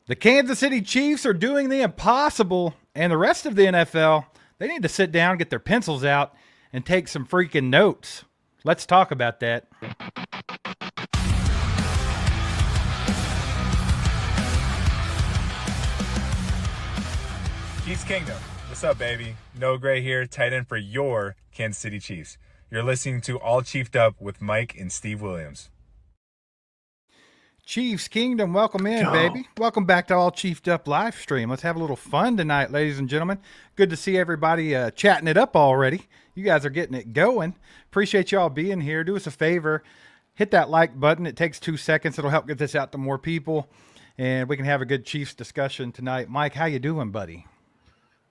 The Kansas City Chiefs are doing the impossible, and the rest of the NFL, they need to sit down, get their pencils out, and take some freaking notes. Let's talk about that. Chiefs Kingdom. What's up, baby? Noah Gray here, tight end for your Kansas City Chiefs. You're listening to All Chiefed Up with Mike and Steve Williams. Chiefs Kingdom, welcome in, baby. Welcome back to All Chiefed Up live stream. Let's have a little fun tonight, ladies and gentlemen. Good to see everybody chatting it up already. You guys are getting it going. Appreciate y'all being here. Do us a favor. Hit that like button. It takes 2 seconds. It'll help get this out to more people, and we can have a good Chiefs discussion tonight. Mike, how you doing, buddy?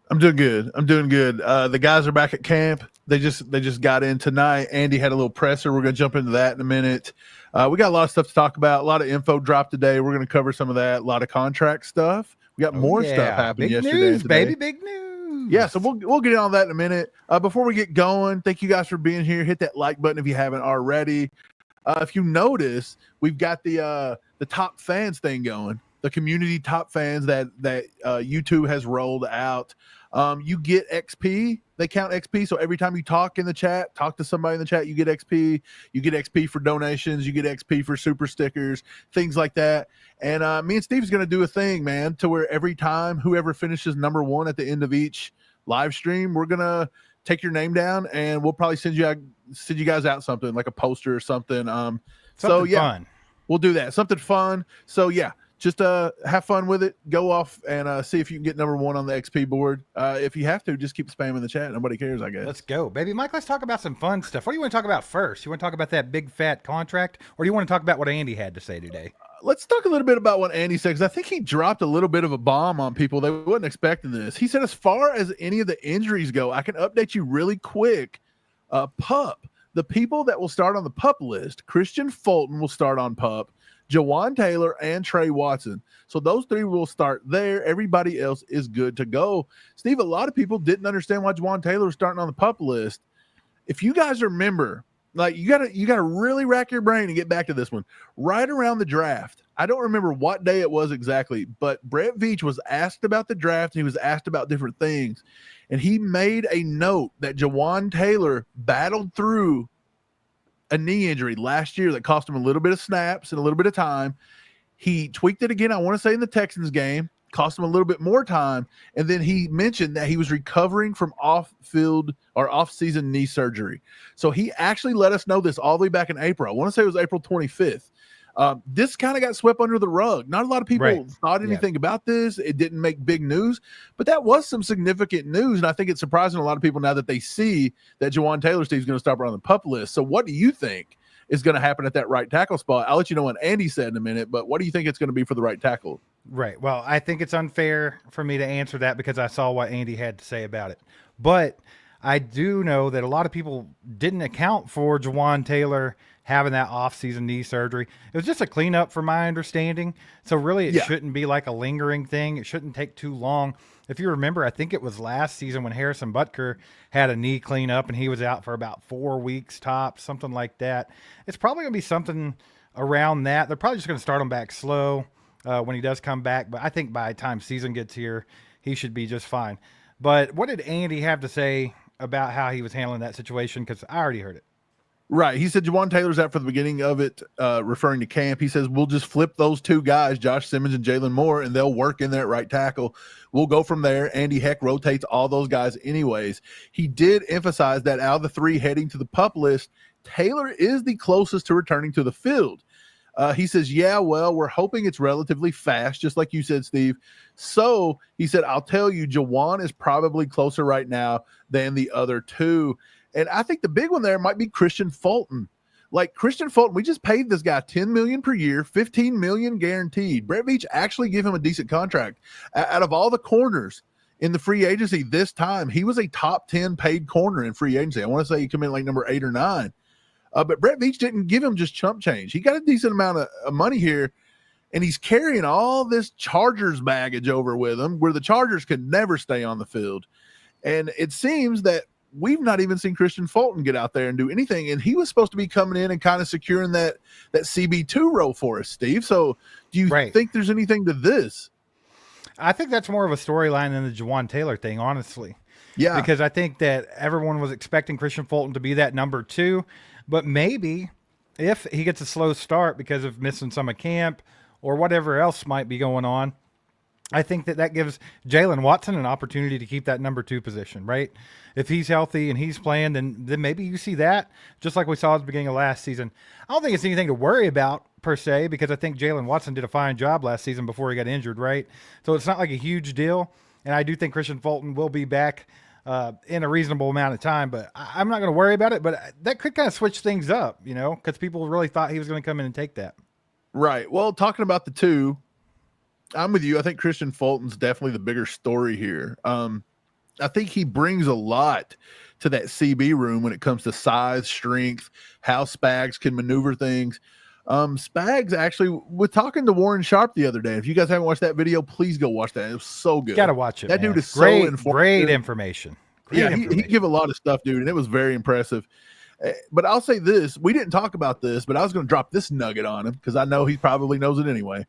I'm doing good. The guys are back at camp. They just got in tonight. Andy had a little presser. We're going to jump into that in a minute. We got a lot of stuff to talk about. A lot of info dropped today. We're going to cover some of that. A lot of contract stuff. We got more stuff happening yesterday. Big news, baby. Big news. Yeah, so we'll get on that in a minute. Before we get going, thank you guys for being here. Hit that like button if you haven't already. If you notice, we've got the top fans thing going. The community top fans that YouTube has rolled out. You get XP. They count XP. So every time you talk in the chat, talk to somebody in the chat, you get XP. You get XP for donations. You get XP for super stickers, things like that. And me and Steve's going to do a thing, man, to where every time whoever finishes number one at the end of each live stream, we're going to take your name down and we'll probably send you guys out something like a poster or something. Something fun. We'll do that. Something fun. So yeah. Just have fun with it. Go off and see if you can get number one on the XP board. If you have to, just keep spamming the chat. Nobody cares, I guess. Let's go, baby. Mike, let's talk about some fun stuff. What do you want to talk about first? You want to talk about that big fat contract, or do you want to talk about what Andy had to say today? Let's talk a little bit about what Andy said, because I think he dropped a little bit of a bomb on people. They wasn't expecting this. He said, as far as any of the injuries go, I can update you really quick. PUP, the people that will start on the PUP list, Christian Fulton will start on PUP. Jawan Taylor and Trey Watson. So those three will start there. Everybody else is good to go. Steve, a lot of people didn't understand why Jawan Taylor was starting on the PUP list. If you guys remember, like you gotta really rack your brain and get back to this one. Right around the draft, I don't remember what day it was exactly, but Brett Veach was asked about the draft. And he was asked about different things. And he made a note that Jawan Taylor battled through a knee injury last year that cost him a little bit of snaps and a little bit of time. He tweaked it again, I want to say in the Texans game, cost him a little bit more time. And then he mentioned that he was recovering from off-field or off-season knee surgery. So he actually let us know this all the way back in April. I want to say it was April 25th. This kind of got swept under the rug. Not a lot of people thought anything about this. It didn't make big news, but that was some significant news. And I think it's surprising a lot of people now that they see that Jawan Taylor Steve's going to stop on the PUP list. So what do you think is going to happen at that right tackle spot? I'll let you know what Andy said in a minute, but what do you think it's going to be for the right tackle? Right. Well, I think it's unfair for me to answer that because I saw what Andy had to say about it. But I do know that a lot of people didn't account for Jawan Taylor having that off-season knee surgery. It was just a cleanup from my understanding. So really it shouldn't be like a lingering thing. It shouldn't take too long. If you remember, I think it was last season when Harrison Butker had a knee cleanup and he was out for about 4 weeks tops, something like that. It's probably going to be something around that. They're probably just going to start him back slow when he does come back. But I think by the time season gets here, he should be just fine. But what did Andy have to say about how he was handling that situation? Because I already heard it. Right. He said Jawan Taylor's out for the beginning of it, referring to camp. He says, we'll just flip those two guys, Josh Simmons and Jalen Moore, and they'll work in there at right tackle. We'll go from there. Andy Heck rotates all those guys anyways. He did emphasize that out of the three heading to the PUP list, Taylor is the closest to returning to the field. He says, yeah, well, we're hoping it's relatively fast, just like you said, Steve. So he said, I'll tell you, Jawan is probably closer right now than the other two. And I think the big one there might be Christian Fulton. Like Christian Fulton, we just paid this guy $10 million per year, $15 million guaranteed. Brett Veach actually gave him a decent contract. Out of all the corners in the free agency this time, he was a top 10 paid corner in free agency. I want to say he came in like number 8 or 9. But Brett Veach didn't give him just chump change. He got a decent amount of money here, and he's carrying all this Chargers baggage over with him where the Chargers could never stay on the field. And it seems that we've not even seen Christian Fulton get out there and do anything. And he was supposed to be coming in and kind of securing that CB2 role for us, Steve. So do you think there's anything to this? I think that's more of a storyline than the Jawan Taylor thing, honestly. Yeah. Because I think that everyone was expecting Christian Fulton to be that number 2, but maybe if he gets a slow start because of missing some of camp or whatever else might be going on, I think that gives Jalen Watson an opportunity to keep that number 2 position, right? If he's healthy and he's playing, then maybe you see that, just like we saw at the beginning of last season. I don't think it's anything to worry about per se, because I think Jalen Watson did a fine job last season before he got injured, right? So it's not like a huge deal, and I do think Christian Fulton will be back in a reasonable amount of time, but I'm not going to worry about it. But that could kind of switch things up, because people really thought he was going to come in and take that. Right. Well, talking about the 2, I'm with you. I think Christian Fulton's definitely the bigger story here. I think he brings a lot to that CB room when it comes to size, strength, how Spags can maneuver things. Spags actually, we're talking to Warren Sharp the other day. If you guys haven't watched that video, please go watch that. It was so good. Got to watch it. That man. dude is great, so informative. Great information. He give a lot of stuff, dude, and it was very impressive. But I'll say this: we didn't talk about this, but I was going to drop this nugget on him because I know he probably knows it anyway.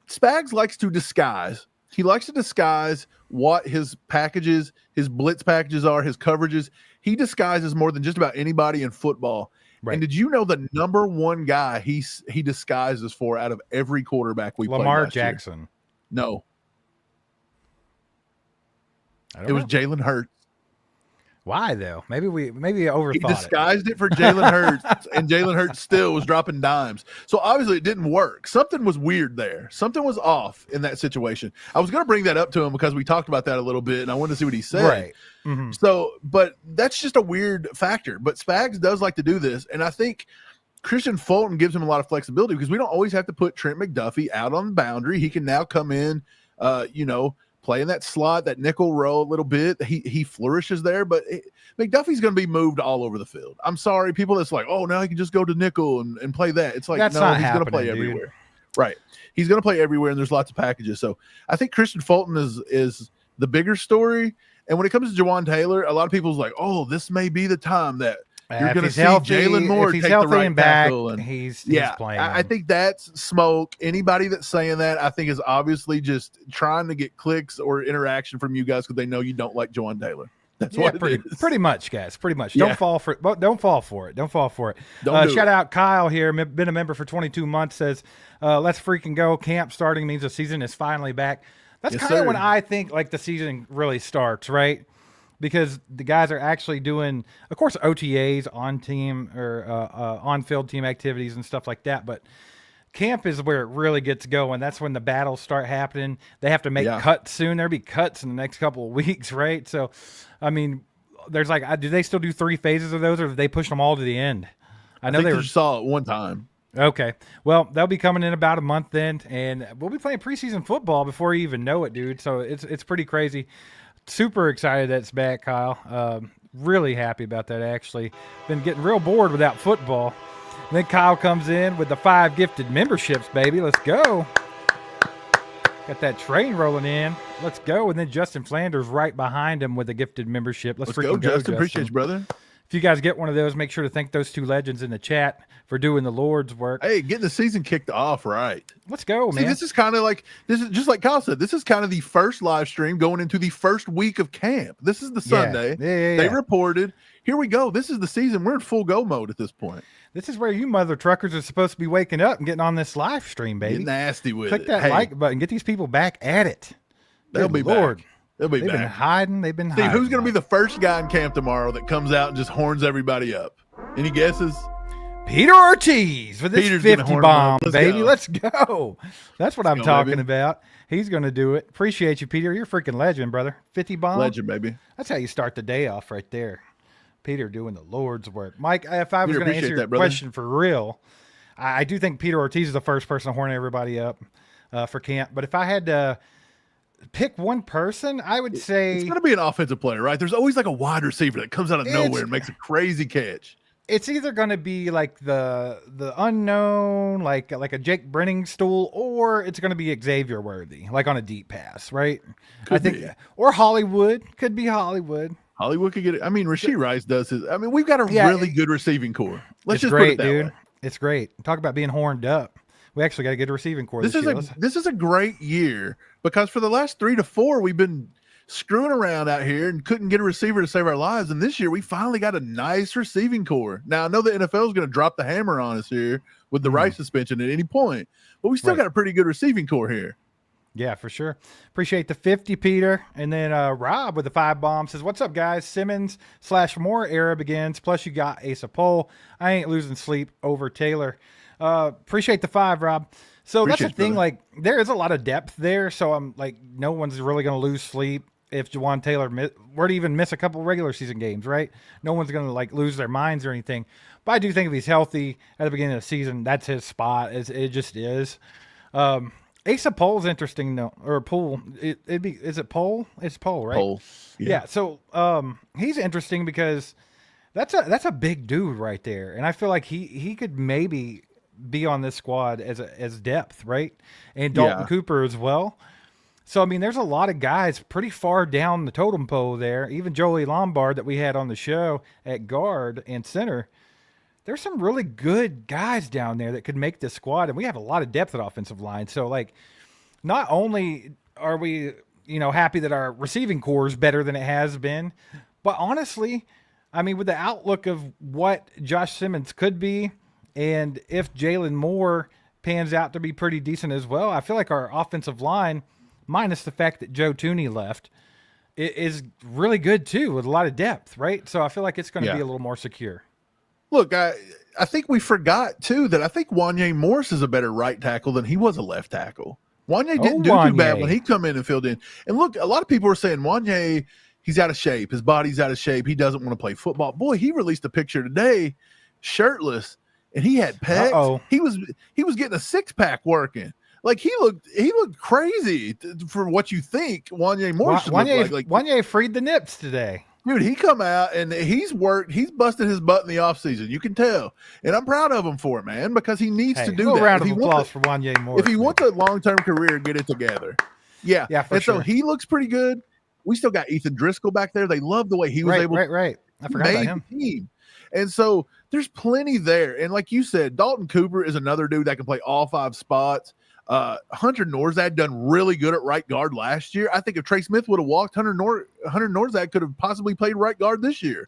Spags likes to disguise. He likes to disguise what his packages, his blitz packages are, his coverages. He disguises more than just about anybody in football. Right. And did you know the number 1 guy he disguises for out of every quarterback we played Lamar last Jackson? Year? No. It was Jalen Hurts. Why though? Maybe overthought He disguised it for Jalen Hurts, and Jalen Hurts still was dropping dimes. So obviously it didn't work. Something was weird there. Something was off in that situation. I was going to bring that up to him because we talked about that a little bit, and I wanted to see what he said. Right. Mm-hmm. So, but that's just a weird factor. But Spags does like to do this, and I think Christian Fulton gives him a lot of flexibility because we don't always have to put Trent McDuffie out on the boundary. He can now come in, play in that slot, that nickel role a little bit. He flourishes there, but McDuffie's going to be moved all over the field. I'm sorry, people that's like, oh, now he can just go to nickel and play that. It's like, that's no, he's going to play everywhere. Right. He's going to play everywhere, and there's lots of packages. So I think Christian Fulton is the bigger story. And when it comes to Jawan Taylor, a lot of people's like, oh, this may be the time that you're going to see Jalen Moore take the right tackle. And he's playing. I think that's smoke. Anybody that's saying that, I think, is obviously just trying to get clicks or interaction from you guys because they know you don't like Jawan Taylor. That's what it is. Pretty much, guys. Pretty much. Yeah. Don't fall for it. Don't fall for it. Shout out Kyle here. Been a member for 22 months. Says, let's freaking go. Camp starting means the season is finally back. That's kind of when I think like the season really starts, right? Because the guys are actually doing, of course, OTAs on team or on field team activities and stuff like that. But camp is where it really gets going. That's when the battles start happening. They have to make cuts soon. There'll be cuts in the next couple of weeks, right? So, I mean, there's like, do they still do 3 phases of those, or did they push them all to the end? I know they saw it one time. Okay. Well, they'll be coming in about a month then, and we'll be playing preseason football before you even know it, dude. So it's pretty crazy. Super excited that it's back, Kyle. Really happy about that, actually. Been getting real bored without football. And then Kyle comes in with the 5 gifted memberships, baby. Let's go. Got that train rolling in. Let's go. And then Justin Flanders right behind him with a gifted membership. Let's freaking go, Justin. Appreciate you, brother. If you guys get one of those, make sure to thank those 2 legends in the chat for doing the Lord's work. Hey, getting the season kicked off right. Let's go, man. See, this is kind of like, this is just like Kyle said, this is kind of the first live stream going into the first week of camp. This is the Sunday. Yeah. They reported. Here we go. This is the season. We're in full go mode at this point. This is where you mother truckers are supposed to be waking up and getting on this live stream, baby. Get nasty with Click that like button. Get these people back at it. They'll be back. They've been hiding. They've been hiding. Who's going to be the first guy in camp tomorrow that comes out and just horns everybody up? Any guesses? Peter Ortiz with his 50 bomb, baby. Let's go. That's what I'm talking about. He's going to do it. Appreciate you, Peter. You're a freaking legend, brother. 50 bomb. Legend, baby. That's how you start the day off right there. Peter doing the Lord's work. Mike, if I was going to answer your question for real, I do think Peter Ortiz is the first person to horn everybody up for camp. But if I had to pick one person, I would say it's going to be an offensive player, right? There's always like a wide receiver that comes out of nowhere and makes a crazy catch. It's either going to be like the unknown, like a Jake Brenningstool, or it's going to be Xavier Worthy, like on a deep pass, right? I think, or Hollywood. Could be Hollywood. Hollywood could get it. I mean, Rashee Rice does his. I mean, we've got a really good receiving core. Let's just put it that way. It's great. Talk about being horned up We actually got a good receiving core This this is year. this is a great year because for the last 3 to 4 we've been screwing around out here and couldn't get a receiver to save our lives. And this year we finally got a nice receiving core. Now I know the NFL is going to drop the hammer on us here with the right suspension at any point, but we still got a pretty good receiving core here. Yeah, for sure. Appreciate the 50, Peter. And then Rob with the 5 bomb says, "What's up, guys? Simmons/Moore era begins. Plus, you got Asa Pole. I ain't losing sleep over Taylor." Appreciate the 5, Rob. So that's the thing. Like, there is a lot of depth there. So I'm like, no one's really going to lose sleep if Jawan Taylor were to even miss a couple regular season games, right? No one's going to like lose their minds or anything. But I do think if he's healthy at the beginning of the season, that's his spot. It just is. Asa Pole's interesting, though, or Pole. Is it Pole? It's Pole, right? Pole. Yeah. So he's interesting because that's a big dude right there, and I feel like he could maybe be on this squad as depth, right? And Dalton Cooper as well. So I mean, there's a lot of guys pretty far down the totem pole there. Even Joey Lombard that we had on the show at guard and center. There's some really good guys down there that could make this squad, and we have a lot of depth at offensive line. So, like, not only are we, happy that our receiving core is better than it has been, but honestly, I mean, with the outlook of what Josh Simmons could be, and if Jalen Moore pans out to be pretty decent as well, I feel like our offensive line, minus the fact that Joe Tooney left, is really good too, with a lot of depth, right? So I feel like it's going to be a little more secure. Look, I think we forgot, too, that I think Wanye Morris is a better right tackle than he was a left tackle. Wanye didn't do too bad when he come in and filled in. And look, a lot of people are saying Wanye, he's out of shape. His body's out of shape. He doesn't want to play football. Boy, he released a picture today, shirtless, and he had pecs. Uh-oh. He was getting a six-pack working. Like, he looked crazy for what you think Wanye Morris should look like. Wanye freed the nips today. Dude, he come out and he's busted his butt in the offseason. You can tell. And I'm proud of him for it, man, because he needs to do that. Round of applause for Wanye Morris. If he wants a long-term career, get it together. Yeah. For sure. So he looks pretty good. We still got Ethan Driscoll back there. They love the way he was able to I forgot about him. Team. And so there's plenty there. And like you said, Dalton Cooper is another dude that can play all 5 spots. Hunter Norzad done really good at right guard last year. I think if Trey Smith would have walked, Hunter Norzad could have possibly played right guard this year.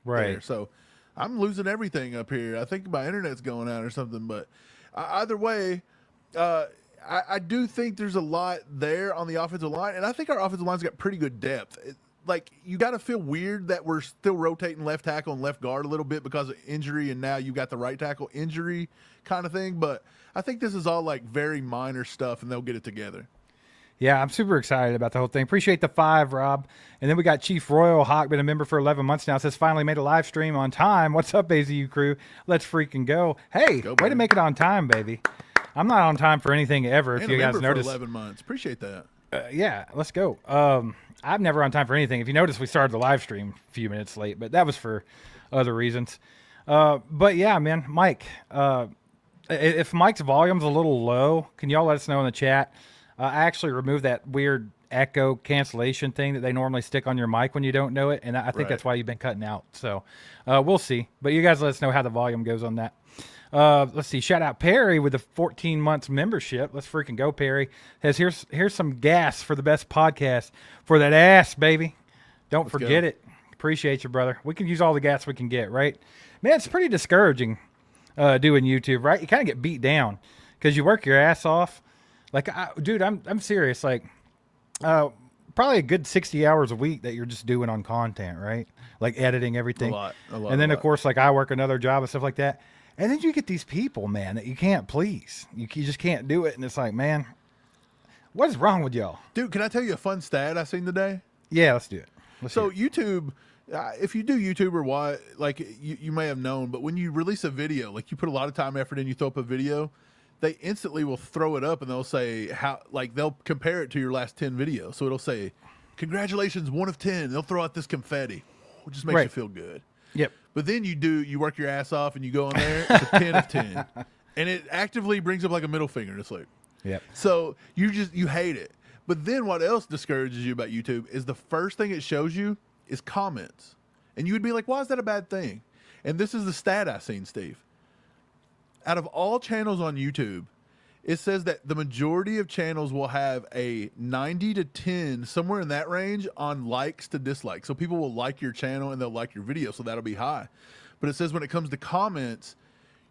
Right. So I'm losing everything up here. I think my internet's going out or something. But either way, I do think there's a lot there on the offensive line, and I think our offensive line's got pretty good depth. Like, you got to feel weird that we're still rotating left tackle and left guard a little bit because of injury, and now you got the right tackle injury kind of thing. But I think this is all like very minor stuff, and they'll get it together. Yeah, I'm super excited about the whole thing. Appreciate the 5, Rob. And then we got Chief Royal Hawk, been a member for 11 months now, says finally made a live stream on time. What's up, AZU crew? Let's freaking go. Hey, way to make it on time, baby. I'm not on time for anything ever, if you guys notice. 11 months. Appreciate that. Yeah, let's go. I'm never on time for anything. If you notice, we started the live stream a few minutes late, but that was for other reasons. But yeah, man, Mike, if Mike's volume's a little low, can y'all let us know in the chat? I actually removed that weird echo cancellation thing that they normally stick on your mic when you don't know it, and I think that's why you've been cutting out. So we'll see. But you guys let us know how the volume goes on that. Let's see. Shout out Perry with the 14 months membership. Let's freaking go, Perry. Here's some gas for the best podcast for that ass, baby. Don't forget it. Appreciate you, brother. We can use all the gas we can get, right? Man, it's pretty discouraging doing YouTube, right? You kind of get beat down because you work your ass off. Like, dude, I'm serious. Like, probably a good 60 hours a week that you're just doing on content, right? Like editing everything. A lot. And then, of course, like I work another job and stuff like that. And then you get these people, man, that you can't please. You just can't do it. And it's like, man, what is wrong with y'all? Dude, can I tell you a fun stat I seen today? Yeah, let's do it. YouTube, if you do YouTube or what, like you may have known, but when you release a video, like you put a lot of time, effort in, you throw up a video, they instantly will throw it up and they'll say they'll compare it to your last 10 videos. So it'll say, congratulations, 1 of 10. They'll throw out this confetti, which just makes you feel good. Yep. But then you work your ass off and you go on there, it's a 10 of 10. And it actively brings up like a middle finger. It's like, yep. So you hate it. But then what else discourages you about YouTube is the first thing it shows you is comments. And you would be like, why is that a bad thing? And this is the stat I seen, Steve. Out of all channels on YouTube, It says that the majority of channels will have a 90 to 10, somewhere in that range, on likes to dislikes. So people will like your channel and they'll like your video, so that'll be high. But it says when it comes to comments,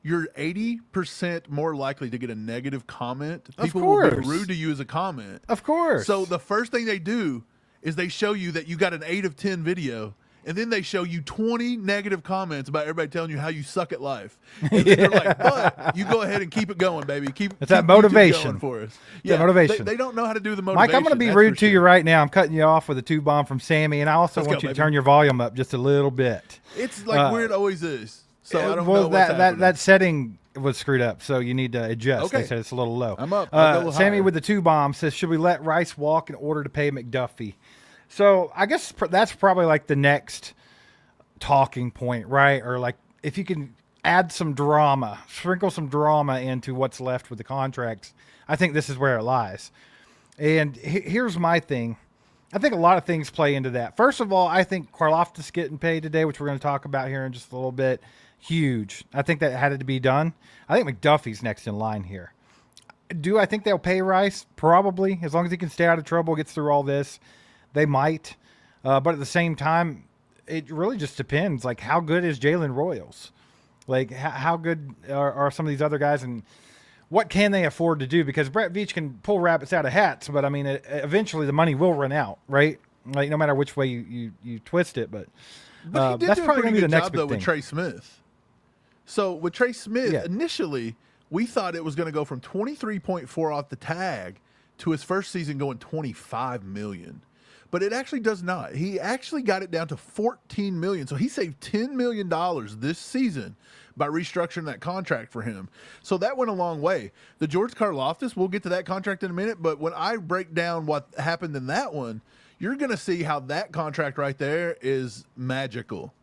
you're 80% more likely to get a negative comment. People will be rude to you as a comment. Of course. So the first thing they do is they show you that you got an 8 of 10 video, and then they show you 20 negative comments about everybody telling you how you suck at life. And then they're like, but you go ahead and keep it going, baby. Keep that motivation going for us. Yeah, motivation. They don't know how to do the motivation. Mike, I'm going to be rude to you right now. I'm cutting you off with a 2-bomb from Sammy, and I also want you to turn your volume up just a little bit. It's like weird always is. So I don't know that setting was screwed up, so you need to adjust. Okay. They said it's a little low. I'm up. Sammy with the 2-bomb says, should we let Rice walk in order to pay McDuffie? So I guess that's probably like the next talking point, right? Or like if you can add some drama, sprinkle some drama into what's left with the contracts, I think this is where it lies. And here's my thing. I think a lot of things play into that. First of all, I think Karlaftis getting paid today, which we're going to talk about here in just a little bit, huge. I think that had to be done. I think McDuffie's next in line here. Do I think they'll pay Rice? Probably. As long as he can stay out of trouble, gets through all this, they might. But at the same time, it really just depends. Like, how good is Jalen Royals? Like, how good are some of these other guys? And what can they afford to do? Because Brett Veach can pull rabbits out of hats, but, I mean, eventually the money will run out, right? Like, no matter which way you twist it. But he did that's do probably going to be the next job, big though, thing. with Trey Smith. So, with Trey Smith, initially, we thought it was going to go from 23.4 off the tag to his first season going $25 million. But it actually does not. He actually got it down to $14 million. So he saved $10 million this season by restructuring that contract for him. So that went a long way. The George Karlaftis, we'll get to that contract in a minute, but when I break down what happened in that one, you're going to see how that contract right there is magical.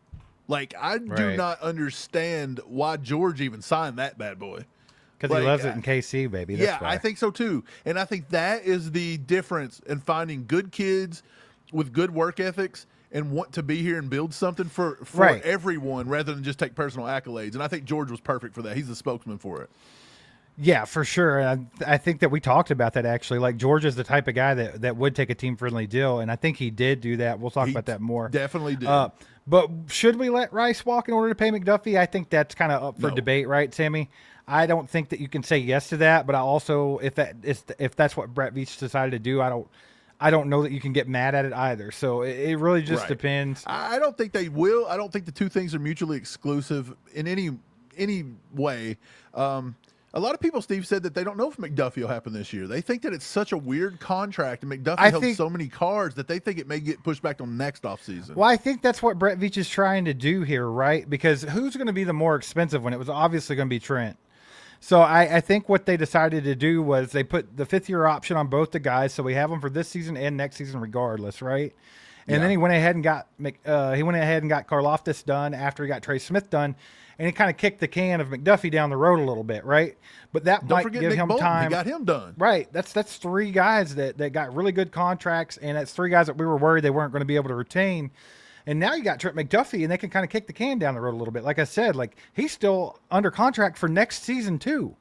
Like, I do not understand why George even signed that bad boy. Because he loves it in KC, baby. That's why. I think so too. And I think that is the difference in finding good kids with good work ethics and want to be here and build something for everyone rather than just take personal accolades. And I think George was perfect for that. He's the spokesman for it. Yeah, for sure. And I think that we talked about that actually. Like, George is the type of guy that would take a team-friendly deal, and I think he did do that. We'll talk about that more. Definitely did. But should we let Rice walk in order to pay McDuffie? I think that's kind of up for debate, right, Sammy? I don't think that you can say yes to that, but I also, if that's what Brett Veach decided to do, I don't know that you can get mad at it either. So it really just depends. I don't think they will. I don't think the two things are mutually exclusive in any way. A lot of people, Steve, said that they don't know if McDuffie will happen this year. They think that it's such a weird contract, and McDuffie held so many cards that they think it may get pushed back on next offseason. Well, I think that's what Brett Veach is trying to do here, right? Because who's going to be the more expensive one? It was obviously going to be Trent. So I think what they decided to do was they put the 5th-year option on both the guys, so we have them for this season and next season regardless, right? And then he went ahead and got Karlaftis done after he got Trey Smith done, and he kind of kicked the can of McDuffie down the road a little bit, right? But that might give him time. He got him done. Right. That's 3 guys that got really good contracts, and that's 3 guys that we were worried they weren't going to be able to retain. And now you got Trent McDuffie, and they can kind of kick the can down the road a little bit. Like I said, like, he's still under contract for next season too.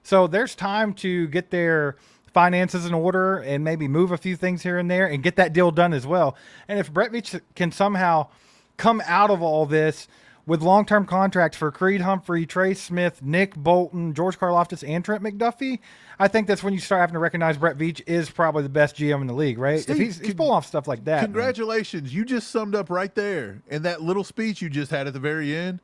So there's time to get their finances in order and maybe move a few things here and there and get that deal done as well. And if Brett Veach can somehow come out of all this with long-term contracts for Creed Humphrey, Trey Smith, Nick Bolton, George Karlaftis, and Trent McDuffie, I think that's when you start having to recognize Brett Veach is probably the best GM in the league, right? Steve, if he's pulling off stuff like that. Congratulations. Man. You just summed up right there in that little speech you just had at the very end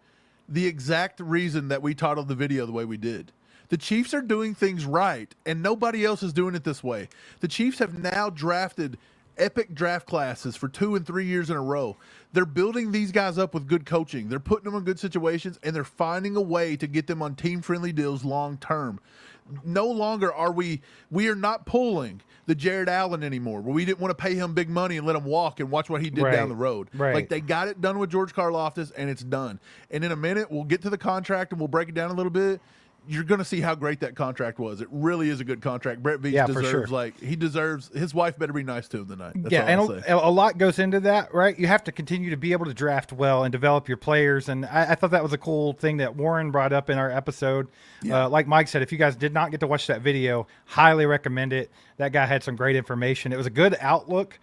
the exact reason that we titled the video the way we did. The Chiefs are doing things right, and nobody else is doing it this way. The Chiefs have now drafted epic draft classes for 2 and 3 years in a row. They're building these guys up with good coaching. They're putting them in good situations, and they're finding a way to get them on team-friendly deals long term. No longer are we are not pulling the Jared Allen anymore, where we didn't want to pay him big money and let him walk and watch what he did down the road. Right. Like, they got it done with George Karlaftis, and it's done. And in a minute, we'll get to the contract and we'll break it down a little bit. you're going to see how great that contract was. It really is a good contract. Brett Veach for deserves sure. he deserves his wife better be nice to him tonight. That's Yeah, all I'll and say. a lot goes into that, right? You have to continue to be able to draft well and develop your players. And I thought that was a cool thing that Warren brought up in our episode. Yeah. Like Mike said, if you guys did not get to watch that video, highly recommend it. That guy had some great information. It was a good outlook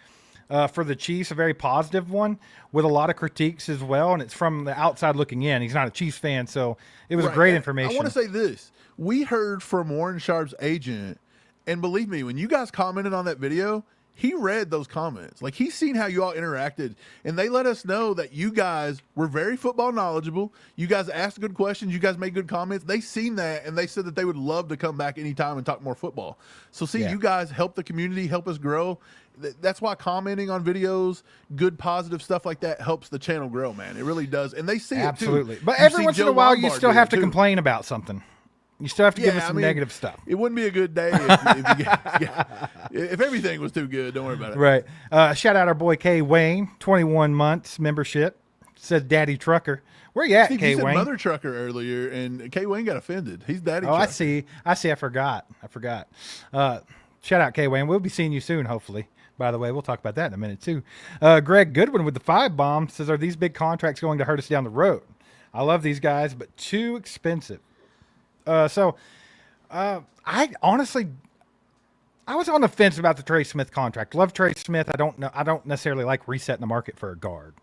for the Chiefs, a very positive one with a lot of critiques as well. And it's from the outside looking in. He's not a Chiefs fan, so it was great information. I want to say this. We heard from Warren Sharp's agent, and believe me, when you guys commented on that video, he read those comments. Like, he's seen how you all interacted, and they let us know that you guys were very football knowledgeable. You guys asked good questions. You guys made good comments. They seen that, and they said that they would love to come back anytime and talk more football. So, you guys help the community, help us grow. That's why commenting on videos, good positive stuff like that helps the channel grow, man. It really does. And they see Absolutely. it too. But You every see once in Joe a while, you Lombard still do have it, to too. complain about something. You still have to give us some negative stuff. It wouldn't be a good day if everything was too good. Don't worry about it. Right. Shout out our boy K Wayne, 21 months membership. Says Daddy Trucker. Where you at, Steve, K you said Wayne? Mother Trucker earlier, and K Wayne got offended. He's Daddy Oh, Trucker. I see. I forgot. Shout out K Wayne. We'll be seeing you soon, hopefully. By the way, we'll talk about that in a minute too. Greg Goodwin with the 5 bomb says, "Are these big contracts going to hurt us down the road? I love these guys, but too expensive." I honestly, I was on the fence about the Trey Smith contract. Love Trey Smith. I don't necessarily like resetting the market for a guard.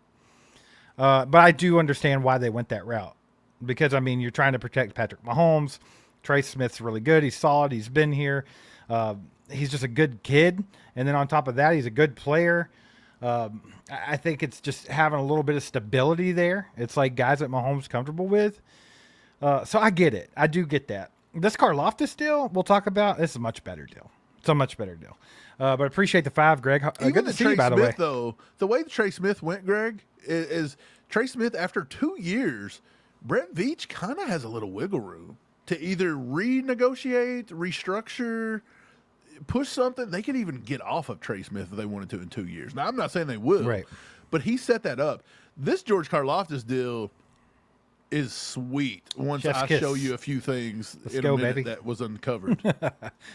But I do understand why they went that route. Because, I mean, you're trying to protect Patrick Mahomes. Trey Smith's really good. He's solid. He's been here. He's just a good kid. And then on top of that, he's a good player. I think it's just having a little bit of stability there. It's like guys that Mahomes comfortable with. So I get it. I do get that. This Karlaftis deal we'll talk about, this is a much better deal. It's a much better deal. But appreciate the 5, Greg. Good to see you, by the way. Though, the way Trey Smith went, Greg, is Trey Smith, after 2 years, Brett Veach kind of has a little wiggle room to either renegotiate, restructure, push something. They could even get off of Trey Smith if they wanted to in 2 years. Now, I'm not saying they will, Right. but he set that up. This George Karlaftis deal is sweet once Chef's I kiss. show you a few things in go, a minute baby. that was uncovered.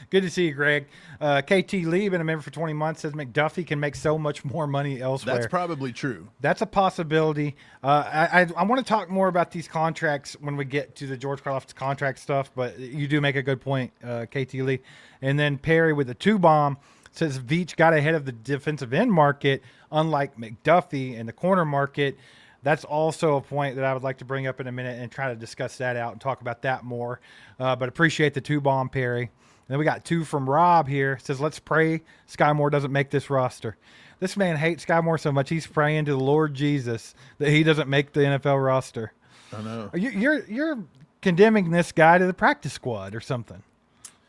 Good to see you, Greg. KT Lee, been a member for 20 months, says McDuffie can make so much more money elsewhere. That's probably true. That's a possibility. I want to talk more about these contracts when we get to the George Karlaftis contract stuff, but you do make a good point, KT Lee. And then Perry with the 2 bomb says Veach got ahead of the defensive end market, unlike McDuffie in the corner market. That's also a point that I would like to bring up in a minute and try to discuss that out and talk about that more. But appreciate the 2 bomb, Perry. And then we got 2 from Rob here. Says, let's pray Sky Moore doesn't make this roster. This man hates Sky Moore so much, he's praying to the Lord Jesus that he doesn't make the NFL roster. I know. You're condemning this guy to the practice squad or something.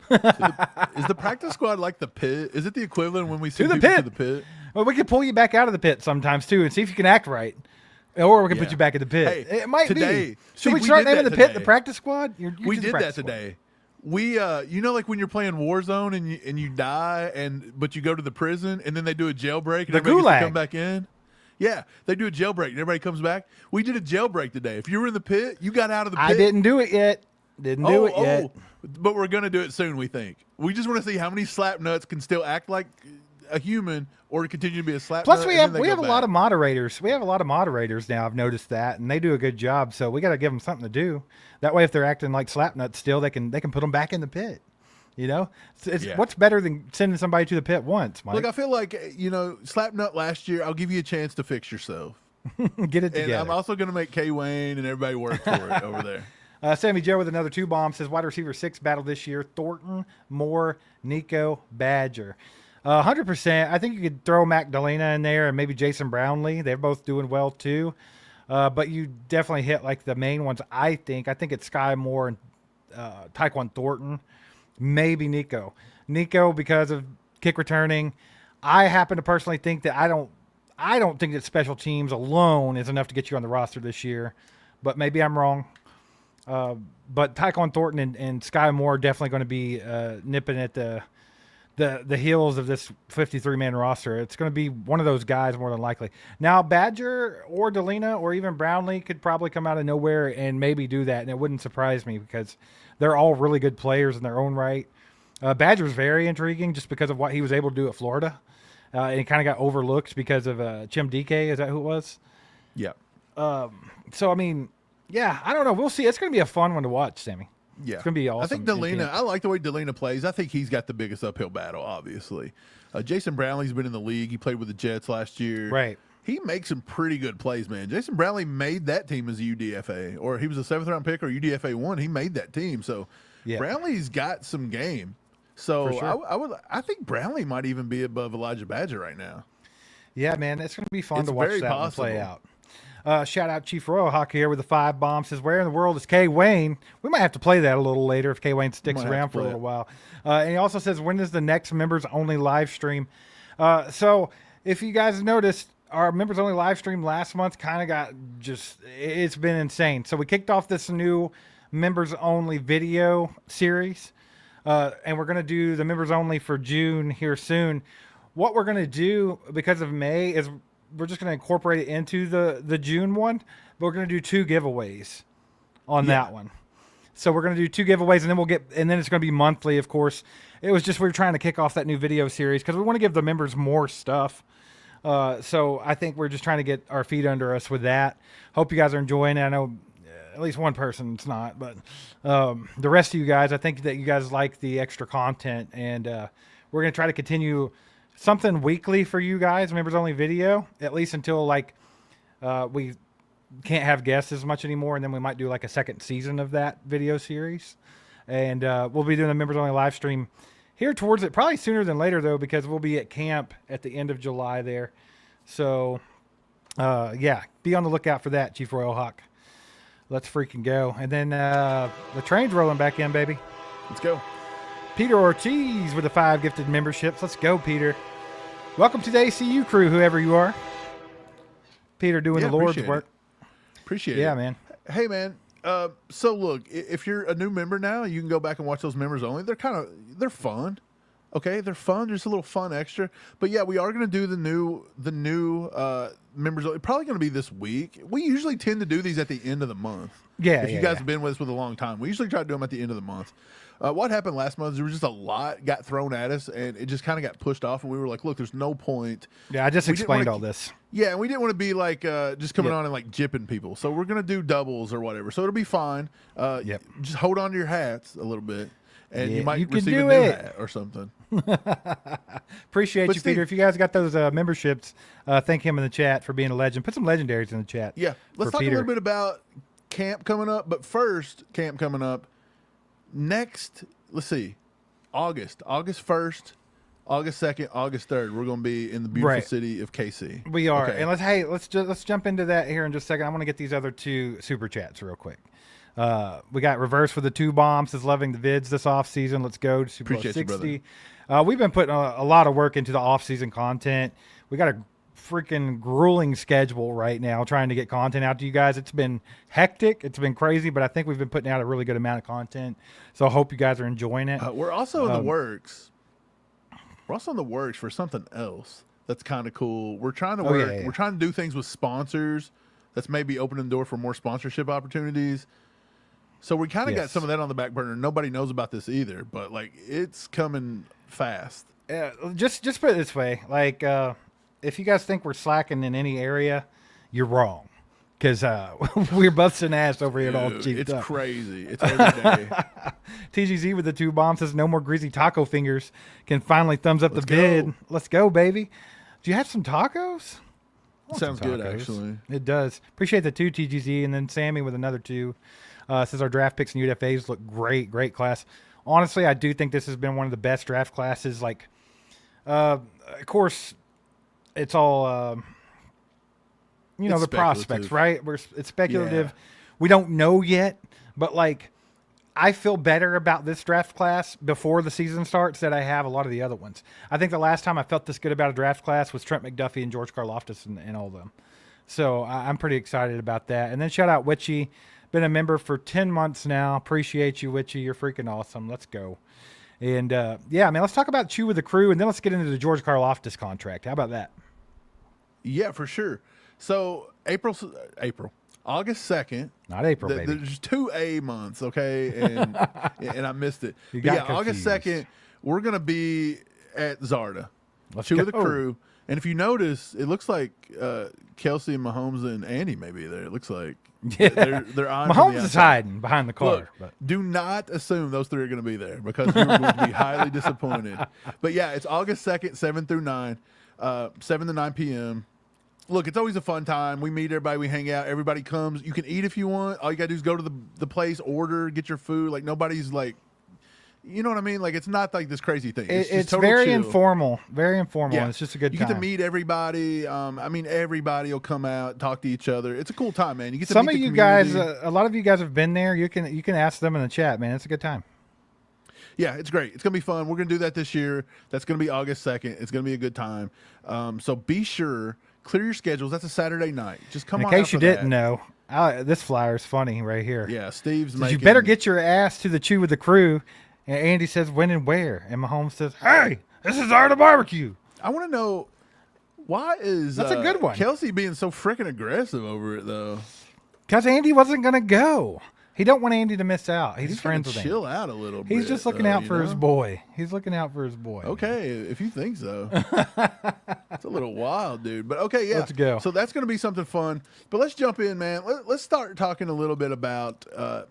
Is the practice squad like the pit? Is it the equivalent when we send the people pit. to the pit? Well, we can pull you back out of the pit sometimes too and see if you can act right. Or we can put you back in the pit. Hey, It might today, be. see, Should we we start did naming that the pit today. the practice squad? We did that today. We, like when you're playing Warzone and you die, but you go to the prison and then they do a jailbreak and The everybody gets gulag. to come back in. Yeah, they do a jailbreak and everybody comes back. We did a jailbreak today. If you were in the pit, you got out of the pit. I didn't do it yet. Didn't do it yet. But we're gonna do it soon. We think. We just want to see how many slap nuts can still act like a human or continue to be a slap. Plus, nut, we and have then they a go lot back. of moderators. We have a lot of moderators now. I've noticed that, and they do a good job. So we got to give them something to do. That way, if they're acting like slapnuts still, they can put them back in the pit. You know, what's better than sending somebody to the pit once, Mike? Look, I feel like slap nut last year. I'll give you a chance to fix yourself. Get it And together. I'm also going to make K Wayne and everybody work for it over there. Sammy Joe with another 2 bomb says wide receiver 6 battle this year: Thornton, Moore, Nico, Badger. 100%. I think you could throw Magdalena in there and maybe Jason Brownlee. They're both doing well too. But you definitely hit like the main ones. I think it's Sky Moore and Tyquan Thornton, maybe Nico. Nico because of kick returning. I happen to personally think that I don't think that special teams alone is enough to get you on the roster this year, but maybe I'm wrong. But Tyquan Thornton and Sky Moore are definitely going to be nipping at the the heels of this 53-man roster. It's going to be one of those guys more than likely. Now, Badger or Delina or even Brownlee could probably come out of nowhere and maybe do that, and it wouldn't surprise me because they're all really good players in their own right. Badger's very intriguing just because of what he was able to do at Florida. And he kind of got overlooked because of Chim DK. Is that who it was? Yeah. So, I mean, yeah, I don't know. We'll see. It's going to be a fun one to watch, Sammy. Yeah. It's going to be awesome. I think Delina, I like the way Delina plays. I think he's got the biggest uphill battle, obviously. Jason Brownlee's been in the league. He played with the Jets last year. Right. He makes some pretty good plays, man. Jason Brownlee made that team as a UDFA, or he was a 7th-round pick or UDFA 1. He made that team. So Yeah. Brownlee's got some game. So For sure. I think Brownlee might even be above Elijah Badger right now. Yeah, man, it's going to be fun It's to watch very that one play possible. out. Shout out Chief Royal Hawk here with the 5 bomb. Says, where in the world is K Wayne? We might have to play that a little later if K Wayne sticks Might have around to for a play little while. And he also says, when is the next members only live stream? So if you guys noticed, our members only live stream last month kind of got it's been insane. So we kicked off this new members only video series. And we're going to do the members only for June here soon. What we're going to do because of May is we're just going to incorporate it into the June one, but we're going to do 2 giveaways on that one. So we're going to do 2 giveaways, and then it's going to be monthly, of course. It was just we were trying to kick off that new video series because we want to give the members more stuff. So I think we're just trying to get our feet under us with that. Hope you guys are enjoying it. I know at least one person's not, but the rest of you guys, I think that you guys like the extra content, and we're going to try to continue something weekly for you guys, members only video, at least until we can't have guests as much anymore, and then we might do like a second season of that video series. And we'll be doing a members only live stream here towards it, probably sooner than later though, because we'll be at camp at the end of July there. So yeah, be on the lookout for that, Chief Royal Hawk. Let's freaking go. And then the train's rolling back in, baby. Let's go. Peter Ortiz with the 5 gifted memberships. Let's go, Peter. Welcome to the ACU crew, whoever you are. Peter doing the Lord's work. Appreciate it. Yeah, man. Hey, man. So look, if you're a new member now, you can go back and watch those members only. They're fun. Okay, they're fun. Just a little fun extra. But yeah, we are going to do the new members. Probably going to be this week. We usually tend to do these at the end of the month. Yeah, If you guys have been with us for a long time, we usually try to do them at the end of the month. What happened last month is there was just a lot got thrown at us, and it just kind of got pushed off. And we were like, "Look, there's no point." Yeah, I just We didn't explained wanna all this. Yeah, and we didn't want to be like just coming Yep. on and like jipping people. So we're gonna do doubles or whatever. So it'll be fine. Yep. Just hold on to your hats a little bit, and Yeah, you might you can receive a do new it. hat or something. Appreciate But you, Steve- Peter. If you guys got those memberships, thank him in the chat for being a legend. Put some legendaries in the chat. Yeah, let's for talk Peter. a little bit about camp coming up. But first, camp coming up next. Let's see, August 1st, August 2nd, August 3rd. We're going to be in the beautiful Right. city of KC. We are, Okay. and let's jump into that here in just a second. I want to get these other 2 super chats real quick. We got Reverse for the 2 bombs is loving the vids this off season. Let's go to Super Bowl Appreciate you, 60. We've been putting a lot of work into the off season content. We got a freaking grueling schedule right now trying to get content out to you guys. It's been hectic. It's been crazy, but I think we've been putting out a really good amount of content. So I hope you guys are enjoying it. We're also in the works. We're also in the works for something else that's kind of cool. We're trying to work. yeah. We're trying to do things with sponsors. That's maybe opening the door for more sponsorship opportunities. So we kind of got Yes. some of that on the back burner. Nobody knows about this either, but like it's coming fast. Just put it this way, like if you guys think we're slacking in any area, you're wrong, because we're busting ass over here at all Dude, cheap it's stuff. crazy. It's every day. TGZ with the 2 bombs says no more greasy taco fingers. Can finally thumbs up Let's the bid. go. Let's go, baby. Do you have some tacos? I want Sounds some good, tacos. actually. It does. Appreciate the 2 TGZ, and then Sammy with another 2 says our draft picks and UDFAs look great class. Honestly, I do think this has been one of the best draft classes. Like, of course, it's all It's the prospects, speculative. right? It's speculative. Yeah. We don't know yet, but like I feel better about this draft class before the season starts than I have a lot of the other ones. I think the last time I felt this good about a draft class was Trent McDuffie and George Karlaftis and all of them. So I'm pretty excited about that. And then shout out Witchy, been a member for 10 months now. Appreciate you, Witchy. You're freaking awesome. Let's go. And yeah, man, let's talk about Chew with the Crew, and then let's get into the George Karlaftis contract. How about that? Yeah, for sure. So April, August 2nd. Not April, baby. There's 2 A months, okay, and and I missed it. You But got yeah, confused. August 2nd, we're gonna be at Zarda. Let's Two go. of the crew. And if you notice, it looks like Kelsey and Mahomes and Andy may be there. It looks like Yeah. they're eyeing from Mahomes the is outside. hiding behind the car. Look, But do not assume those 3 are going to be there because you're going to be highly disappointed. But yeah, it's August 2nd, 7 through 9, 7 to 9 p.m. Look, it's always a fun time. We meet everybody, we hang out, everybody comes. You can eat if you want. All you got to do is go to the place, order, get your food. Like, nobody's like, you know what I mean? Like, it's not like this crazy thing. It's just it's total very chill. informal. Very informal. Yeah. And it's just a good You time. get to meet everybody. I mean, everybody will come out, talk to each other. It's a cool time, man. You get to Some meet of the you guys, community. a lot of you guys have been there. You can ask them in the chat, man. It's a good time. Yeah, it's great. It's gonna be fun. We're gonna do that this year. That's gonna be August 2nd. It's gonna be a good time. So be sure, clear your schedules. That's a Saturday night. Just come In on. case out you for didn't that. know, this flyer is funny right here. Yeah, Steve's Says making. you better get your ass to the Chew with the Crew. And Andy says when and where. And Mahomes says, hey, this is Art of Barbecue. I want to know why is That's a good one. Kelsey being so freaking aggressive over it though. Because Andy wasn't going to go. He don't want Andy to miss out. He's He's friends gonna with chill him. out a little bit. He's just looking though, out you for his know? boy. He's looking out for his boy. Okay, if you think so. It's a little wild, dude. But okay, yeah. Let's go. So that's going to be something fun. But let's jump in, man. Let's start talking a little bit about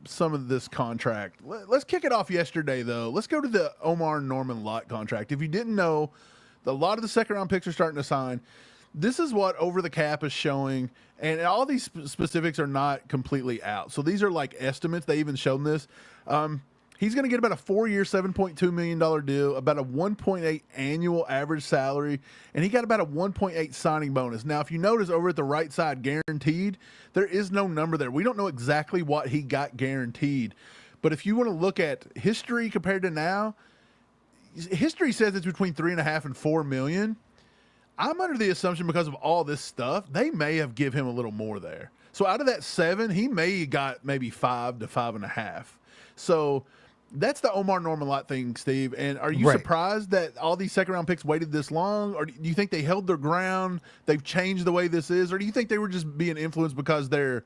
some of this contract. Let's kick it off yesterday, though. Let's go to the Omar Norman Lott contract. If you didn't know, a lot of the second-round picks are starting to sign. This is what Over the Cap is showing, and all these specifics are not completely out. So these are like estimates. They even showed this. He's going to get about a 4-year, $7.2 million deal, about a 1.8 annual average salary, and he got about a 1.8 signing bonus. Now, if you notice over at the right side, guaranteed, there is no number there. We don't know exactly what he got guaranteed. But if you want to look at history compared to now, history says it's between 3.5 and 4 million. I'm under the assumption because of all this stuff, they may have give him a little more there. So out of that 7, he may got maybe 5 to 5.5. So that's the Omar Norman Lott thing, Steve. And are you Right. surprised that all these second round picks waited this long? Or do you think they held their ground? They've changed the way this is? Or do you think they were just being influenced because their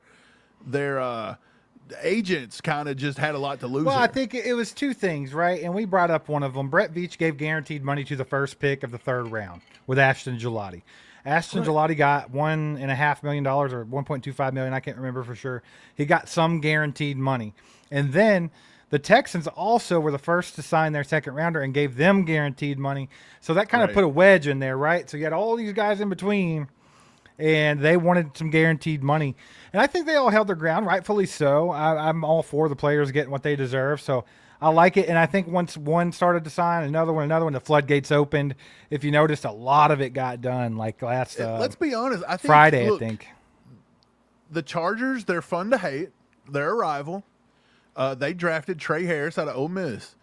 agents kind of just had a lot to lose? Well, here? I think it was 2 things, right? And we brought up one of them. Brett Veach gave guaranteed money to the first pick of the 3rd round with Ashton Gelati. Ashton Gelati got $1.5 million or $1.25 million. I can't remember for sure. He got some guaranteed money. And then the Texans also were the first to sign their second rounder and gave them guaranteed money. So that kind of Right. put a wedge in there, right? So you had all these guys in between, and they wanted some guaranteed money. And I think they all held their ground, rightfully so. I'm all for the players getting what they deserve. So I like it. And I think once one started to sign, another one, the floodgates opened. If you noticed, a lot of it got done like last Let's be honest. I think Friday, look, I think. the Chargers, they're fun to hate. They're a rival. They drafted Trey Harris out of Ole Miss.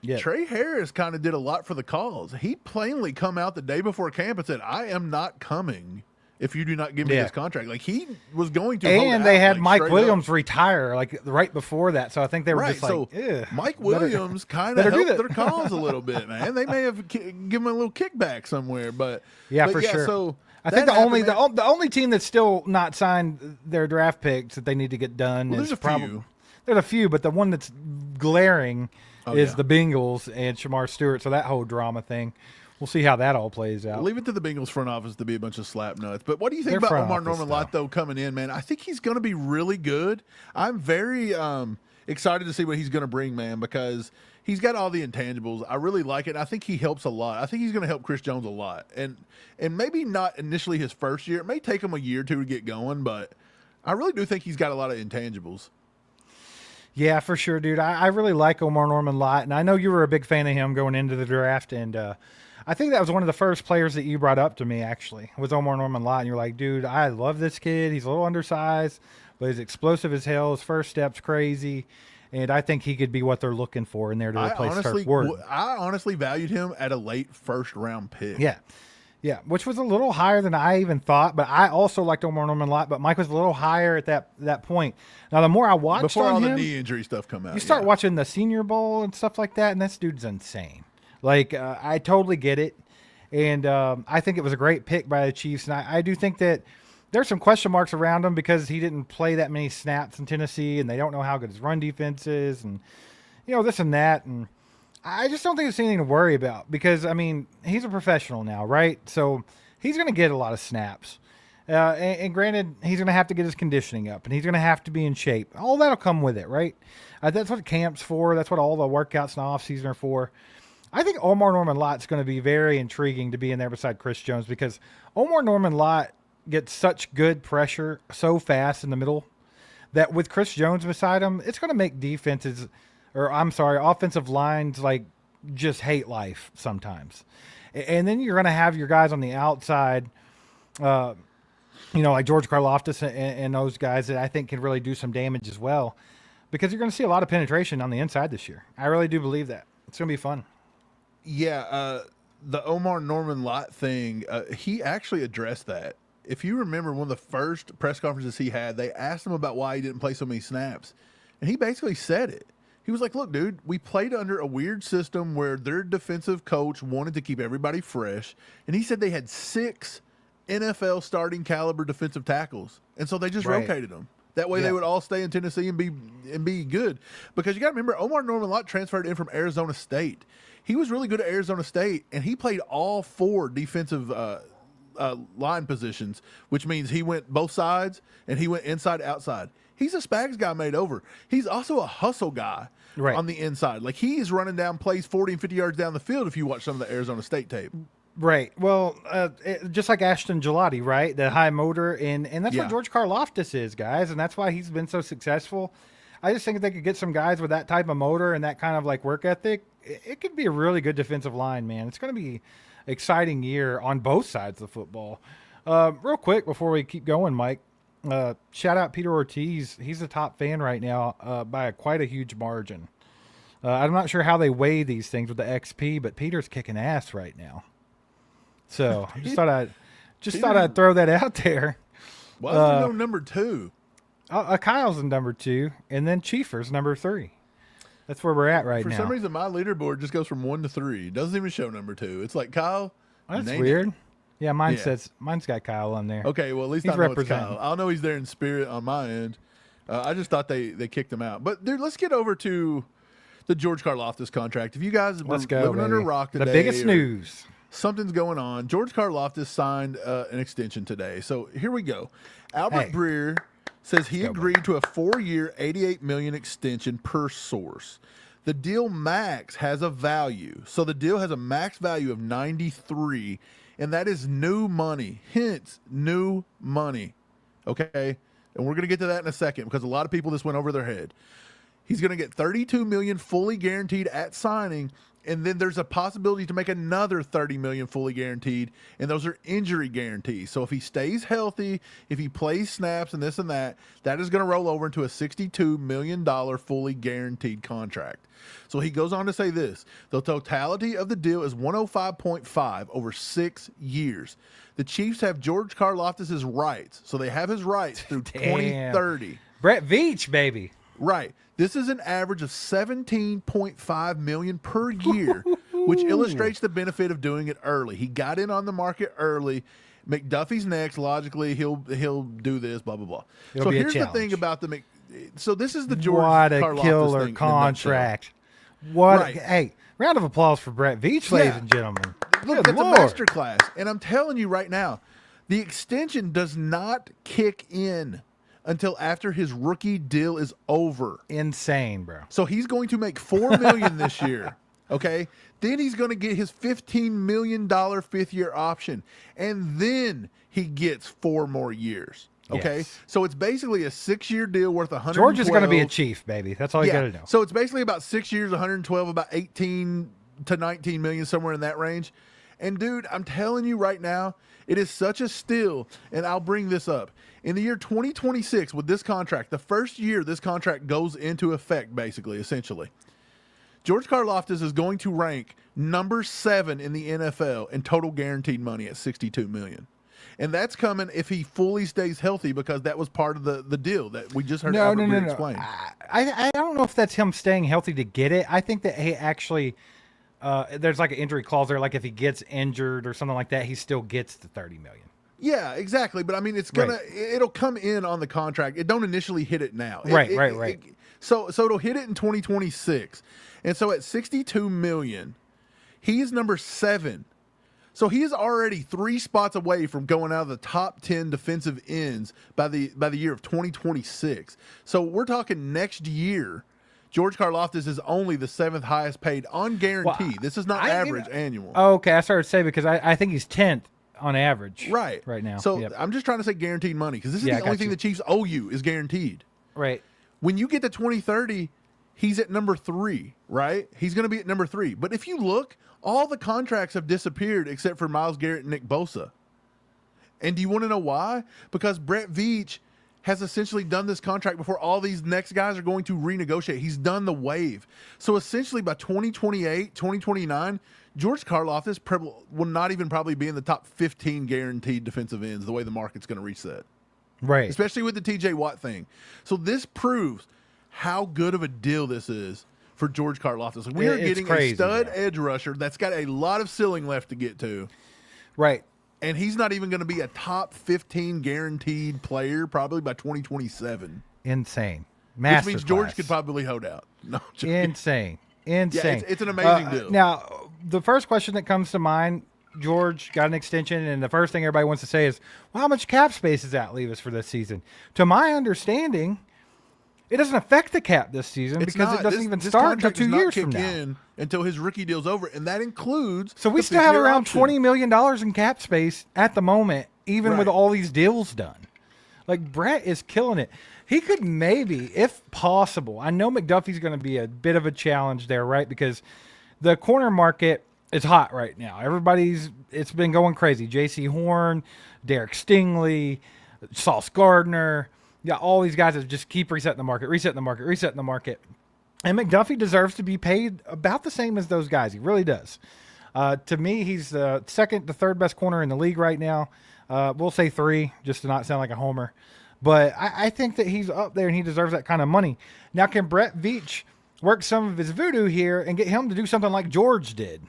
Yeah. Trey Harris kind of did a lot for the cause. He plainly come out the day before camp and said, I am not coming if you do not give me Yeah. this contract. Like, he was going to hold And they out, had like, Mike straight Williams up. retire like right before that. So I think they were Right, just like, so "Ugh, Mike better- Williams kind of better do helped that." their cause a little bit, man. They may have given him a little kickback somewhere, but Yeah, but for sure. So I think that the only happened, man. the only team that's still not signed their draft picks that they need to get done Well, is there's a probably few. there's a few, but the one that's glaring is yeah. the Bengals and Shamar Stewart. So that whole drama thing, we'll see how that all plays out. Leave it to the Bengals front office to be a bunch of slap nuts. But what do you think Their about front Omar office, Norman Lott, though, coming in, man? I think he's going to be really good. I'm very excited to see what he's going to bring, man, because he's got all the intangibles. I really like it. I think he helps a lot. I think he's going to help Chris Jones a lot. And maybe not initially his first year. It may take him a year or two to get going, but I really do think he's got a lot of intangibles. Yeah, for sure, dude. I really like Omar Norman Lott, and I know you were a big fan of him going into the draft, and I think that was one of the first players that you brought up to me, actually, was Omar Norman Lott, and you're like, dude, I love this kid. He's a little undersized, but he's explosive as hell. His first step's crazy, and I think he could be what they're looking for in there to replace Turk Ward. I honestly valued him at a late first-round pick. Yeah. Yeah, which was a little higher than I even thought, but I also liked Omar Norman a lot, but Mike was a little higher at that point. Now, the more I watched Before on all him, the knee injury stuff come out. you start watching the Senior Bowl and stuff like that, and this dude's insane. Like, I totally get it, and I think it was a great pick by the Chiefs, and I do think that there's some question marks around him because he didn't play that many snaps in Tennessee, and they don't know how good his run defense is, and, this and that, and I just don't think it's anything to worry about because, I mean, he's a professional now, right? So he's going to get a lot of snaps. And granted, he's going to have to get his conditioning up, and he's going to have to be in shape. All that'll come with it, right? That's what camp's for. That's what all the workouts and off-season are for. I think Omar Norman Lott's going to be very intriguing to be in there beside Chris Jones because Omar Norman Lott gets such good pressure so fast in the middle that with Chris Jones beside him, it's going to make offensive lines like just hate life sometimes. And then you're going to have your guys on the outside, like George Karlaftis and those guys that I think can really do some damage as well because you're going to see a lot of penetration on the inside this year. I really do believe that. It's going to be fun. Yeah, the Omar Norman Lott thing, he actually addressed that. If you remember one of the first press conferences he had, they asked him about why he didn't play so many snaps. And he basically said it. He was like, look, dude, we played under a weird system where their defensive coach wanted to keep everybody fresh. And he said they had 6 NFL starting caliber defensive tackles. And so they just rotated them. That way they would all stay in Tennessee and be good. Because you got to remember, Omar Norman Lott transferred in from Arizona State. He was really good at Arizona State, and he played all 4 defensive line positions, which means he went both sides, and he went inside, outside. He's a Spags guy made over. He's also a hustle guy on the inside. Like, he's running down plays 40 and 50 yards down the field if you watch some of the Arizona State tape. Right. Well, just like Ashton Gelati, right? The high motor, and that's what George Karlaftis is, guys, and that's why he's been so successful. I just think if they could get some guys with that type of motor and that kind of like work ethic, it could be a really good defensive line, man. It's going to be an exciting year on both sides of the football. Real quick before we keep going, Mike, shout out Peter Ortiz. He's the top fan right now by quite a huge margin. I'm not sure how they weigh these things with the XP, but Peter's kicking ass right now. So just thought I'd throw that out there. Why is there no number 2? Kyle's in number 2, and then Chiefer's number 3. That's where we're at right now. For some reason, my leaderboard just goes from 1 to 3. It doesn't even show number 2. It's like Kyle. That's weird. Yeah, mine's got Kyle on there. Okay, well, at least I know it's Kyle. I'll know he's there in spirit on my end. I just thought they kicked him out. But, dude, let's get over to the George Karlaftis contract. If you guys have been living under a rock today. The biggest news. Something's going on. George Karlaftis signed an extension today. So here we go. Albert Breer says he agreed to a 4-year, $88 million extension per source. The deal max has a value. So the deal has a max value of 93, and that is new money. Hence, new money. Okay? And we're going to get to that in a second because a lot of people this went over their head. He's going to get $32 million fully guaranteed at signing, and then there's a possibility to make another $30 million fully guaranteed, and those are injury guarantees. So if he stays healthy, if he plays snaps and this and that, that is going to roll over into a $62 million fully guaranteed contract. So he goes on to say this: the totality of the deal is 105.5 over 6 years. The Chiefs have George Karlaftis' rights, so they have his rights through 2030. Brett Veach, baby. Right. This is an average of $17.5 million per year, which illustrates the benefit of doing it early. He got in on the market early. McDuffie's next. Logically, he'll do this. Blah blah blah. So here's the thing about the so this is the George Karlaftis killer thing contract. Hey, round of applause for Brett Veach, ladies and gentlemen. Look, it's a masterclass, and I'm telling you right now, the extension does not kick in until after his rookie deal is over. Insane, bro. So he's going to make $4 million this year. Okay. Then he's going to get his $15 million 5th-year option. And then he gets 4 more years. Okay. Yes. So it's basically a 6-year deal worth $112. George is going to be a Chief, baby. That's all you got to know. So it's basically about 6 years, 112, about 18 to 19 million, somewhere in that range. And dude, I'm telling you right now, it is such a steal. And I'll bring this up. In the year 2026, with this contract, the first year this contract goes into effect, basically, essentially, George Karlaftis is going to rank number 7 in the NFL in total guaranteed money at $62 million. And that's coming if he fully stays healthy, because that was part of the deal that we just heard Albert Breer explain. I don't know if that's him staying healthy to get it. I think that he actually there's like an injury clause there. Like if he gets injured or something like that, he still gets the $30 million. Yeah, exactly. But I mean, it'll come in on the contract. It don't initially hit it now. Right. So it'll hit it in 2026. And so at $62 million, he's number 7. So he is already 3 spots away from going out of the top 10 defensive ends by the year of 2026. So we're talking next year. George Karlaftis is only the 7th highest paid on guarantee. Well, this is not average annual. Okay, I started to say because I think he's 10th on average right now. So I'm just trying to say guaranteed money, because this is the only thing the Chiefs owe you is guaranteed. Right. When you get to 2030, he's at number 3, right? He's going to be at number 3. But if you look, all the contracts have disappeared except for Myles Garrett and Nick Bosa. And do you want to know why? Because Brett Veach has essentially done this contract before all these next guys are going to renegotiate. He's done the wave. So essentially by 2028, 2029, George Karlaftis will not even probably be in the top 15 guaranteed defensive ends the way the market's going to reset. Right. Especially with the TJ Watt thing. So this proves how good of a deal this is for George Karlaftis. We are getting a stud edge rusher that's got a lot of ceiling left to get to. Right. And he's not even going to be a top 15 guaranteed player probably by 2027. Insane. Which means George could probably hold out. No, Insane. Yeah, it's an amazing deal. Now, the first question that comes to mind, George got an extension, and the first thing everybody wants to say is, well, how much cap space does that leave us for this season? To my understanding, it doesn't affect the cap this season it doesn't even start until 2 years from now. Until his rookie deal's over, and that includes. So we still have around $20 million in cap space at the moment, even with all these deals done. Like, Brett is killing it. He could maybe, if possible, I know McDuffie's going to be a bit of a challenge there, right? Because the corner market is hot right now. It's been going crazy. J.C. Horn, Derek Stingley, Sauce Gardner. Yeah, all these guys that just keep resetting the market. And McDuffie deserves to be paid about the same as those guys. He really does. To me, he's the second to third best corner in the league right now. We'll say 3, just to not sound like a homer. But I think that he's up there and he deserves that kind of money. Now, can Brett Veach work some of his voodoo here and get him to do something like George did?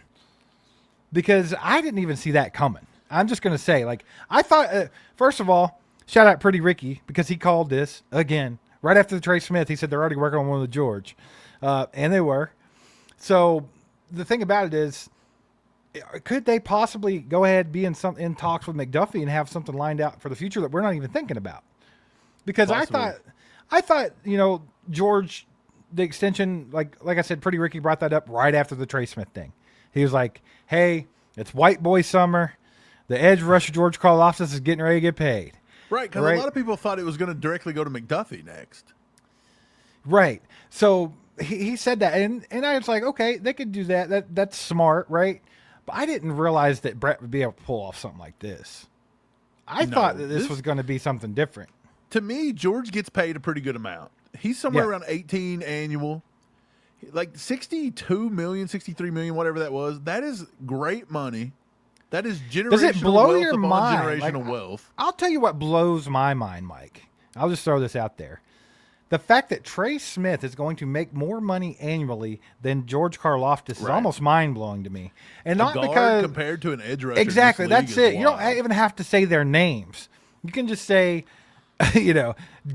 Because I didn't even see that coming. I'm just going to say, I thought, first of all, shout out Pretty Ricky, because he called this again right after the Trey Smith. He said they're already working on one with George, and they were. So the thing about it is, could they possibly go ahead, be in talks with McDuffie and have something lined out for the future that we're not even thinking about? Because possibly. I thought George, the extension, like I said, Pretty Ricky brought that up right after the Trey Smith thing. He was like, "Hey, it's white boy summer. The edge rusher George Karlaftis is getting ready to get paid." Right, because a lot of people thought it was going to directly go to McDuffie next. Right. So he said that, and I was like, okay, they could do that. That's smart, right? But I didn't realize that Brett would be able to pull off something like this. I thought that this was going to be something different. To me, George gets paid a pretty good amount. He's somewhere around 18 annual. Like 62 million, 63 million, whatever that was. That is great money. That is generational Does it blow wealth your upon mind? generational wealth. I'll tell you what blows my mind, Mike. I'll just throw this out there. The fact that Trey Smith is going to make more money annually than George Karlaftis is almost mind-blowing to me. And not because compared to an edge rusher. Exactly, that's it. You don't even have to say their names. You can just say,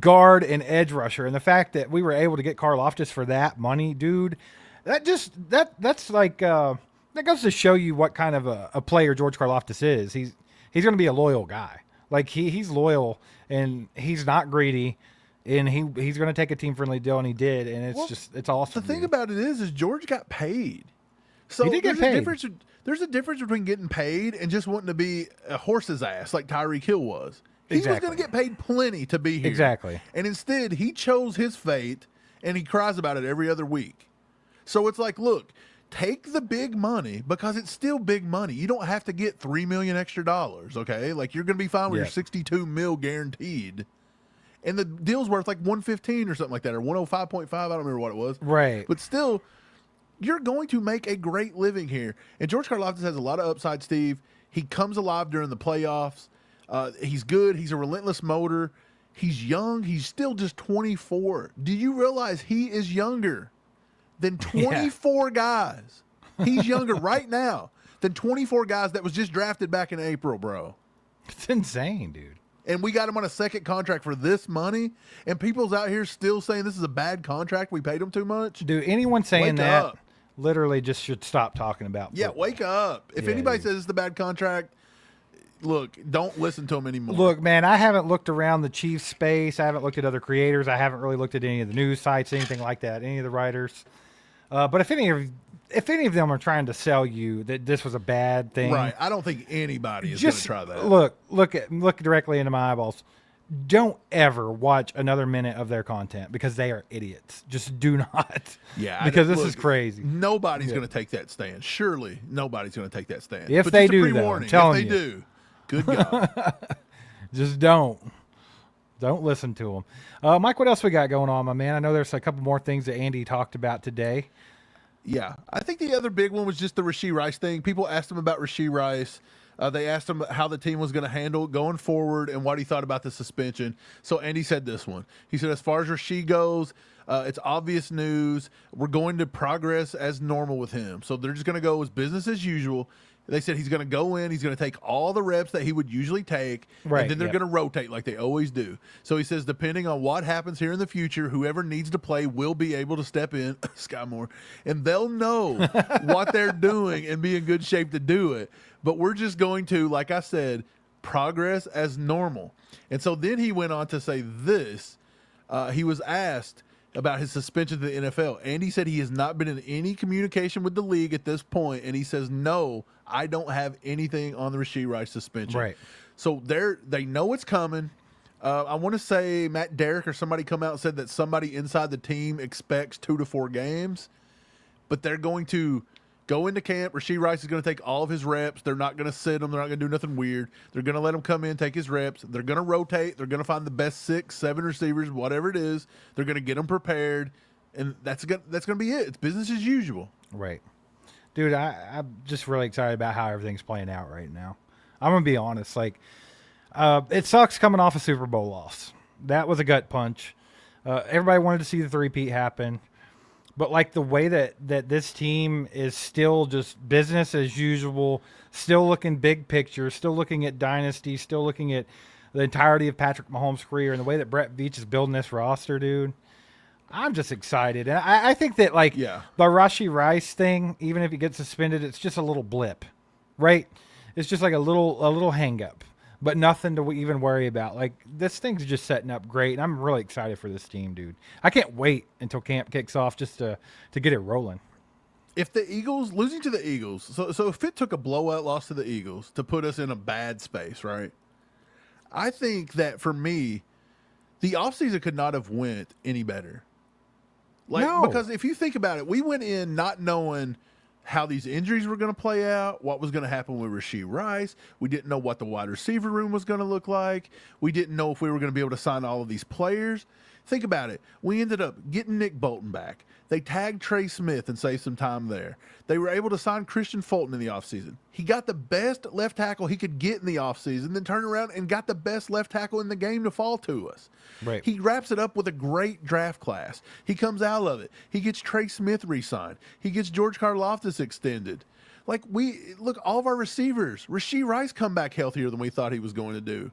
guard and edge rusher. And the fact that we were able to get Karlaftis for that money, dude, that's like that goes to show you what kind of a player George Karlaftis is. He's going to be a loyal guy. Like he's loyal and he's not greedy. And he's going to take a team-friendly deal, and he did, and it's awesome. The thing about it is George got paid. So he did get paid. There's a difference between getting paid and just wanting to be a horse's ass like Tyreek Hill was. He was going to get paid plenty to be here. Exactly. And instead, he chose his fate, and he cries about it every other week. So it's like, look, take the big money because it's still big money. You don't have to get $3 million extra dollars, okay? Like, you're going to be fine with your 62 mil guaranteed. And the deal's worth like 115 or something like that, or 105.5. I don't remember what it was. Right. But still, you're going to make a great living here. And George Karlaftis has a lot of upside, Steve. He comes alive during the playoffs. He's good. He's a relentless motor. He's young. He's still just 24. Do you realize he is younger than 24 guys? He's younger right now than 24 guys that was just drafted back in April, bro. It's insane, dude. And we got him on a second contract for this money, and people's out here still saying this is a bad contract. We paid him too much. Dude, anyone saying Wake that up. literally just should stop talking about Yeah, football. wake up. If Yeah, anybody dude. says it's a bad contract, look, don't listen to him anymore. Look, man, I haven't looked around the Chiefs space. I haven't looked at other creators. I haven't really looked at any of the news sites, anything like that, any of the writers. But if any of them are trying to sell you that this was a bad thing, right? I don't think anybody is going to just try that. look directly into my eyeballs. Don't ever watch another minute of their content because they are idiots. Just do not. Yeah, because look, this is crazy. Nobody's going to take that stand. Surely, nobody's going to take that stand. If But they just a do, though, I'm pre-warning, telling if they you. do, good God. Just don't listen to them. Mike, what else we got going on, my man? I know there's a couple more things that Andy talked about today. Yeah, I think the other big one was just the Rashee Rice thing. People asked him about Rashee Rice. They asked him how the team was going to handle it going forward and what he thought about the suspension. So Andy said this one. He said, as far as Rashee goes, it's obvious news. We're going to progress as normal with him. So they're just going to go as business as usual. They said he's going to go in. He's going to take all the reps that he would usually take, Right, and then they're yep. going to rotate like they always do. So he says, depending on what happens here in the future, whoever needs to play will be able to step in, Sky Moore, and they'll know what they're doing and be in good shape to do it. But we're just going to, like I said, progress as normal. And so then he went on to say this. He was asked about his suspension to the NFL. Andy said he has not been in any communication with the league at this point, and he says, no, I don't have anything on the Rashee Rice suspension. Right. So they know it's coming. I want to say Matt Derrick or somebody come out and said that somebody inside the team expects 2 to 4 games, but they're going to go into camp. Rashee Rice is going to take all of his reps. They're not going to sit him. They're not going to do nothing weird. They're going to let him come in, take his reps. They're going to rotate. They're going to find the best 6, 7 receivers, whatever it is. They're going to get them prepared, and that's going to be it. It's business as usual. Right. Dude, I'm just really excited about how everything's playing out right now. I'm going to be honest. Like, it sucks coming off a Super Bowl loss. That was a gut punch. Everybody wanted to see the three-peat happen. But, like, the way that this team is still just business as usual, still looking big picture, still looking at dynasty, still looking at the entirety of Patrick Mahomes' career, and the way that Brett Veach is building this roster, dude, I'm just excited. And I think that, like, the Rashee Rice thing, even if he gets suspended, it's just a little blip, right? It's just like a little hang-up, but nothing to even worry about. Like, this thing's just setting up great, and I'm really excited for this team, dude. I can't wait until camp kicks off just to get it rolling. If the Eagles, losing to the Eagles, so if it took a blowout loss to the Eagles to put us in a bad space, right? I think that for me, the offseason could not have went any better. Like, No. because if you think about it, we went in not knowing how these injuries were going to play out, what was going to happen with Rashee Rice. We didn't know what the wide receiver room was going to look like. We didn't know if we were going to be able to sign all of these players. Think about it. We ended up getting Nick Bolton back. They tagged Trey Smith and saved some time there. They were able to sign Christian Fulton in the offseason. He got the best left tackle he could get in the offseason, then turned around and got the best left tackle in the game to fall to us. Right. He wraps it up with a great draft class. He comes out of it. He gets Trey Smith re-signed. He gets George Karlaftis extended. Like, all of our receivers. Rashee Rice come back healthier than we thought he was going to do.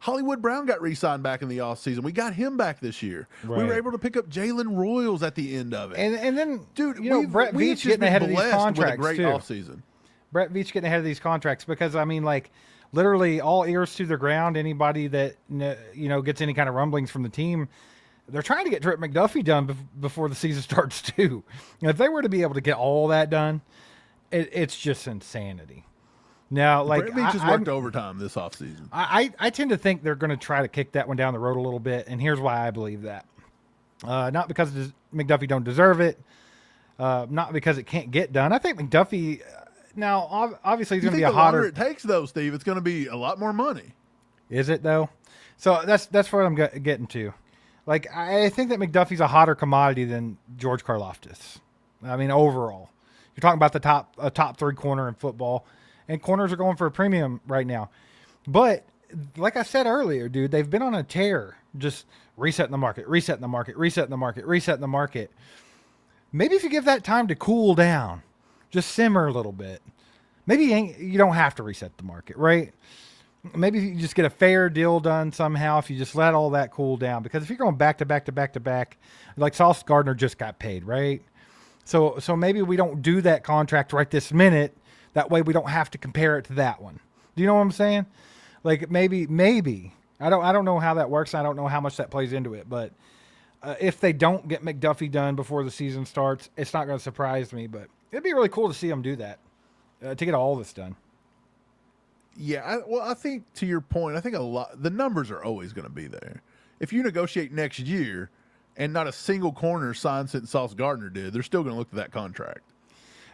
Hollywood Brown got re-signed back in the offseason. We got him back this year. Right. We were able to pick up Jalen Royals at the end of it. And then, Dude, Brett we've Veach just getting been ahead of these blessed contracts, with a great too. offseason. Brett Veach getting ahead of these contracts because, I mean, like, literally all ears to the ground. Anybody that, gets any kind of rumblings from the team, they're trying to get Trent McDuffie done before the season starts, too. And if they were to be able to get all that done, it's just insanity. Now, like, Brett Veach has worked overtime this offseason. I tend to think they're going to try to kick that one down the road a little bit, and here's why I believe that. Not because McDuffie don't deserve it, not because it can't get done. I think McDuffie, now, obviously he's going to be a hotter. The longer it takes, though, Steve, it's going to be a lot more money. Is it, though? So that's what I'm getting to. Like, I think that McDuffie's a hotter commodity than George Karlaftis. I mean, overall, you're talking about the top 3 corner in football, and corners are going for a premium right now. But like I said earlier, dude, they've been on a tear, just resetting the market, resetting the market, resetting the market, resetting the market. Maybe if you give that time to cool down, just simmer a little bit. Maybe you don't have to reset the market, right? Maybe if you just get a fair deal done somehow, if you just let all that cool down. Because if you're going back to back to back to back, like Sauce Gardner just got paid, right? So maybe we don't do that contract right this minute. That way we don't have to compare it to that one. Do you know what I'm saying? Like maybe. I don't know how that works. I don't know how much that plays into it. But if they don't get McDuffie done before the season starts, it's not going to surprise me. But it'd be really cool to see them do that, to get all this done. Yeah, I think to your point, I think the numbers are always going to be there. If you negotiate next year and not a single corner signed since Sauce Gardner did, they're still going to look at that contract.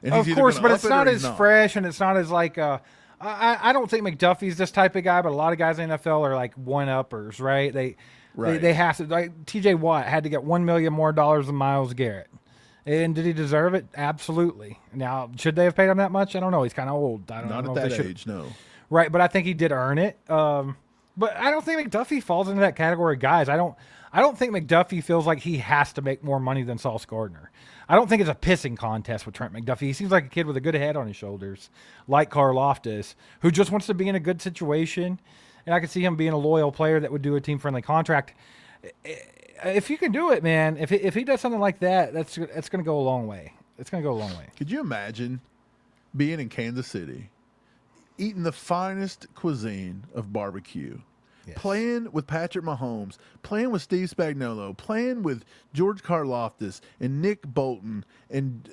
And of course, but it's not as fresh, and it's not as like I don't think McDuffie's this type of guy, but a lot of guys in the NFL are like one-uppers, right? They have to. Like T.J. Watt had to get $1 million more than Myles Garrett. And did he deserve it? Absolutely. Now, should they have paid him that much? I don't know. He's kind of old. I don't not know at if that age, no. Right, but I think he did earn it. But I don't think McDuffie falls into that category of guys. I don't think McDuffie feels like he has to make more money than Sauce Gardner. I don't think it's a pissing contest with Trent McDuffie. He seems like a kid with a good head on his shoulders, like Karlaftis, who just wants to be in a good situation. And I could see him being a loyal player that would do a team-friendly contract. If you can do it, man, if he does something like that, that's going to go a long way. It's going to go a long way. Could you imagine being in Kansas City, eating the finest cuisine of barbecue, yes, playing with Patrick Mahomes, playing with Steve Spagnuolo, playing with George Karlaftis and Nick Bolton and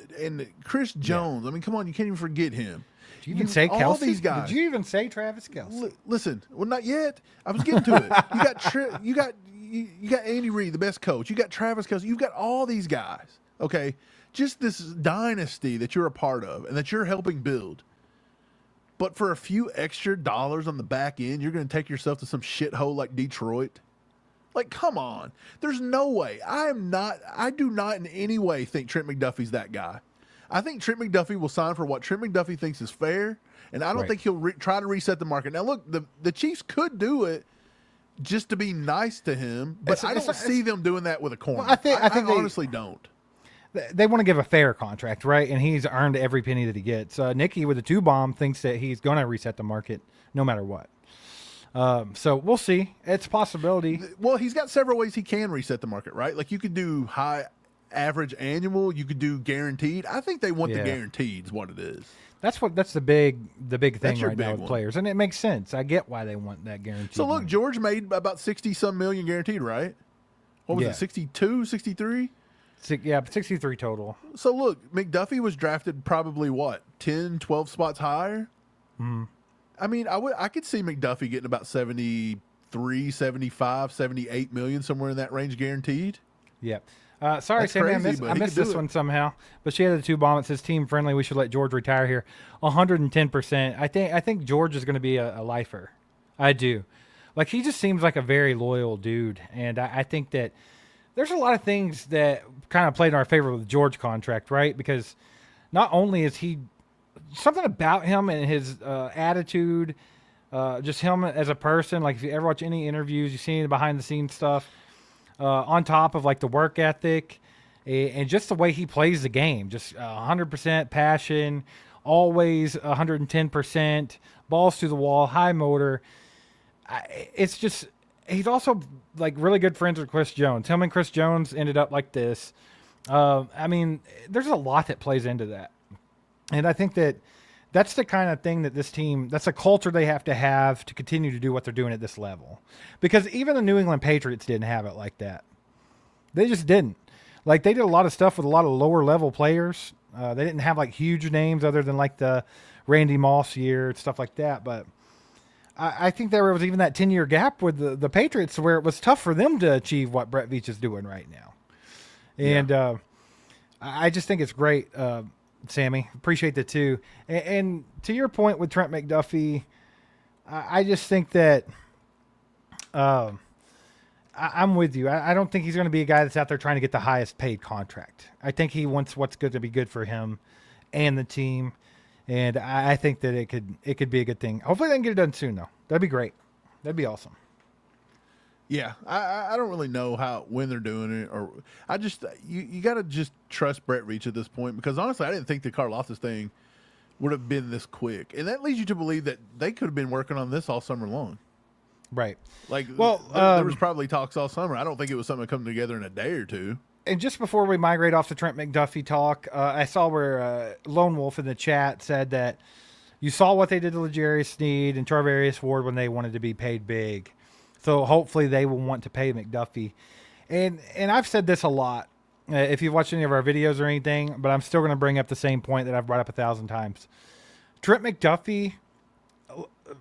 Chris Jones? Yeah. I mean, come on, you can't even forget him. Did you even say Kelce? All these guys. Did you even say Travis Kelce? Listen, well, not yet. I was getting to it. You got Andy Reid, the best coach. You got Travis Kelce. You've got all these guys. Okay, just this dynasty that you're a part of and that you're helping build. But for a few extra dollars on the back end, you're going to take yourself to some shithole like Detroit? Like, come on. There's no way. I do not in any way think Trent McDuffie's that guy. I think Trent McDuffie will sign for what Trent McDuffie thinks is fair, and I don't think he'll try to reset the market. Now, look, the Chiefs could do it just to be nice to him, but I don't see them doing that with a corner. Well, I honestly don't. They want to give a fair contract, right? And he's earned every penny that he gets. Nicky with the 2-bomb thinks that he's going to reset the market no matter what. So we'll see. It's a possibility. Well, he's got several ways he can reset the market, right? Like you could do high average annual. You could do guaranteed. I think they want the guaranteed is what it is. That's the big thing right now with players. And it makes sense. I get why they want that guaranteed. So look, money. George made about 60-some million guaranteed, right? What was it, 62, 63? Yeah, 63 total. So, look, McDuffie was drafted probably, 10, 12 spots higher? Mm-hmm. I mean, I could see McDuffie getting about 73, 75, 78 million, somewhere in that range guaranteed. Yeah. Sorry, Sammy, I missed this one somehow. But she had the 2-bomb. It says team friendly. We should let George retire here. 110%. I think George is going to be a lifer. I do. Like, he just seems like a very loyal dude. And I think that there's a lot of things that kind of played in our favor with the George contract, right? Because not only is he something about him and his attitude, just him as a person. Like if you ever watch any interviews, you see any behind the scenes stuff, on top of like the work ethic and just the way he plays the game, just 100% passion, always 110%, balls to the wall, high motor. It's just, he's also like really good friends with Chris Jones. Him and Chris Jones ended up like this. I mean, there's a lot that plays into that. And I think that that's the kind of thing that this team, that's a culture they have to continue to do what they're doing at this level. Because even the New England Patriots didn't have it like that. They just didn't. Like they did a lot of stuff with a lot of lower level players. They didn't have like huge names other than like the Randy Moss year and stuff like that. But I think there was even that 10-year gap with the Patriots where it was tough for them to achieve what Brett Veach is doing right now. And I just think it's great, Sammy. Appreciate that too. And to your point with Trent McDuffie, I just think that I'm with you. I don't think he's going to be a guy that's out there trying to get the highest paid contract. I think he wants what's good to be good for him and the team, and I think that it could be a good thing. Hopefully, they can get it done soon, though. That'd be great. That'd be awesome. Yeah, I don't really know when they're doing it, or I just you got to just trust Brett Veach at this point, because honestly, I didn't think the Karlaftis thing would have been this quick, and that leads you to believe that they could have been working on this all summer long. Right. Like, well, there was probably talks all summer. I don't think it was something that come together in a day or two. And just before we migrate off to Trent McDuffie talk, I saw where Lone Wolf in the chat said that you saw what they did to L'Jarius Sneed and Charvarius Ward when they wanted to be paid big. So hopefully they will want to pay McDuffie. And I've said this a lot, if you've watched any of our videos or anything, but I'm still going to bring up the same point that I've brought up 1,000 times. Trent McDuffie,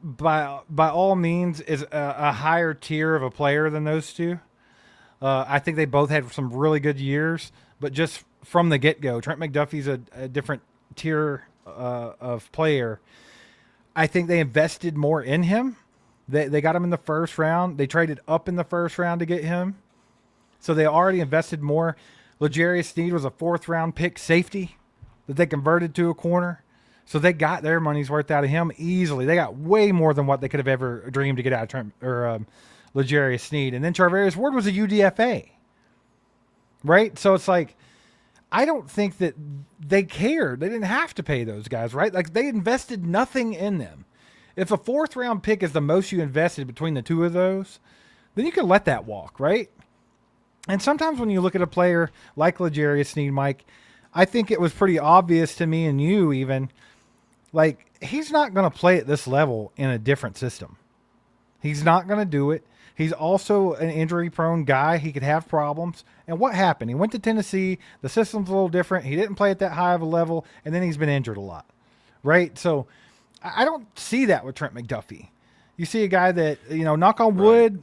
by all means, is a higher tier of a player than those two. I think they both had some really good years, but just from the get-go, Trent McDuffie's a different tier of player. I think they invested more in him. They got him in the first round. They traded up in the first round to get him. So they already invested more. L'Jarius Sneed was a fourth-round pick safety that they converted to a corner. So they got their money's worth out of him easily. They got way more than what they could have ever dreamed to get out of Trent or L'Jarius Sneed. And then Charvarius Ward was a UDFA. Right? So it's like, I don't think that they cared. They didn't have to pay those guys, right? Like, they invested nothing in them. If a fourth-round pick is the most you invested between the two of those, then you can let that walk, right? And sometimes when you look at a player like L'Jarius Sneed, Mike, I think it was pretty obvious to me and you even, like, he's not going to play at this level in a different system. He's not going to do it. He's also an injury-prone guy. He could have problems. And what happened? He went to Tennessee. The system's a little different. He didn't play at that high of a level, and then he's been injured a lot, right? So I don't see that with Trent McDuffie. You see a guy that, knock on wood,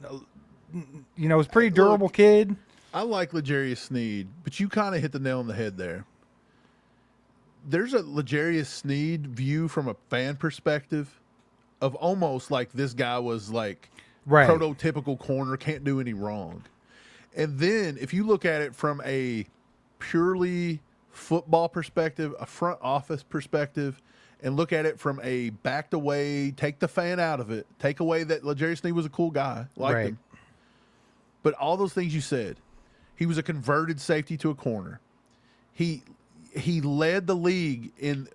is a pretty durable kid. I like L'Jarius Sneed, but you kind of hit the nail on the head there. There's a L'Jarius Sneed view from a fan perspective of almost like this guy was like prototypical corner, can't do any wrong. And then if you look at it from a purely football perspective, a front office perspective, and look at it from a backed away, take the fan out of it, take away that L'Jarius Sneed was a cool guy, liked him. But all those things you said, he was a converted safety to a corner. He led the league in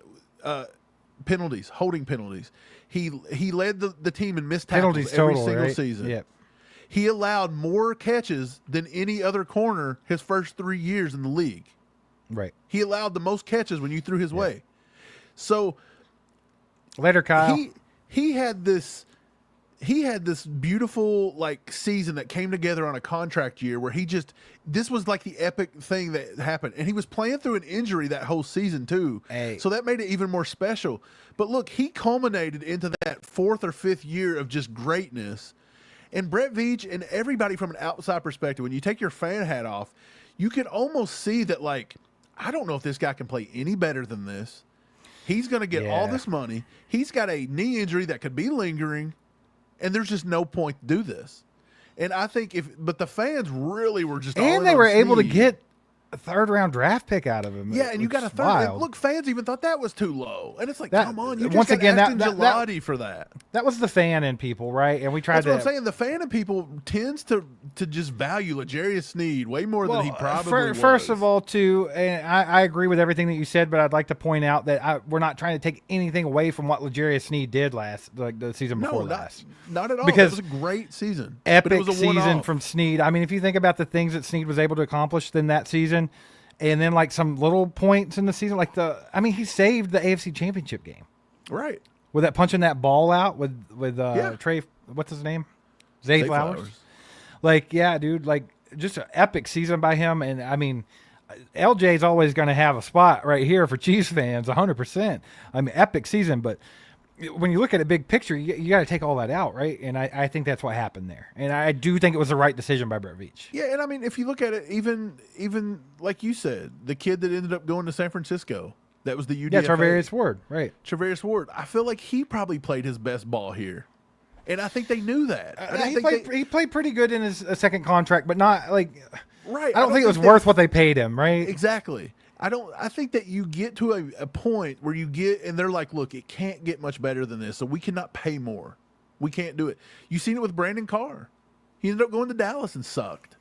penalties, holding penalties. He led the team in missed tackles penalties every total, single right? season. Yep. He allowed more catches than any other corner his first 3 years in the league. Right. He allowed the most catches when you threw his way. So later, Kyle. He had this beautiful like season that came together on a contract year where this was like the epic thing that happened. And he was playing through an injury that whole season too. Hey. So that made it even more special. But look, he culminated into that fourth or fifth year of just greatness. And Brett Veach and everybody from an outside perspective, when you take your fan hat off, you can almost see that, like, I don't know if this guy can play any better than this. He's going to get all this money. He's got a knee injury that could be lingering. And there's just no point to do this. And I think but the fans really were just, and they were able to get a third-round draft pick out of him. Yeah, and you got a third. And look, fans even thought that was too low. And it's like, come on, you just got Ashton Gillotte for that. That was the fan in people, right? And we tried That's what I'm saying. The fan in people tends to just value L'Jarius Sneed way more than he probably was. First of all, too, and I agree with everything that you said, but I'd like to point out that we're not trying to take anything away from what L'Jarius Sneed did the season before last. Not at all. Because it was a great season. Epic but it was a season from Sneed. I mean, if you think about the things that Sneed was able to accomplish in that season, and then like some little points in the season, he saved the AFC Championship game. Right. With that punching that ball out with Trey, what's his name? Zay Flowers. Like, yeah, dude, like just an epic season by him. And I mean, LJ's always going to have a spot right here for Chiefs fans, 100%. I mean, epic season, but when you look at a big picture, you got to take all that out, right? And I think that's what happened there. And I do think it was the right decision by Brett Veach. Yeah, and I mean, if you look at it, even like you said, the kid that ended up going to San Francisco, that was the UDFA. Yeah, Charvarius Ward, right. Charvarius Ward. I feel like he probably played his best ball here. And I think they knew that. He played pretty good in his second contract, but not like. Right. I don't think it was worth what they paid him, right? Exactly. I think that you get to a point where you get, and they're like, look, it can't get much better than this, so we cannot pay more. We can't do it. You've seen it with Brandon Carr. He ended up going to Dallas and sucked.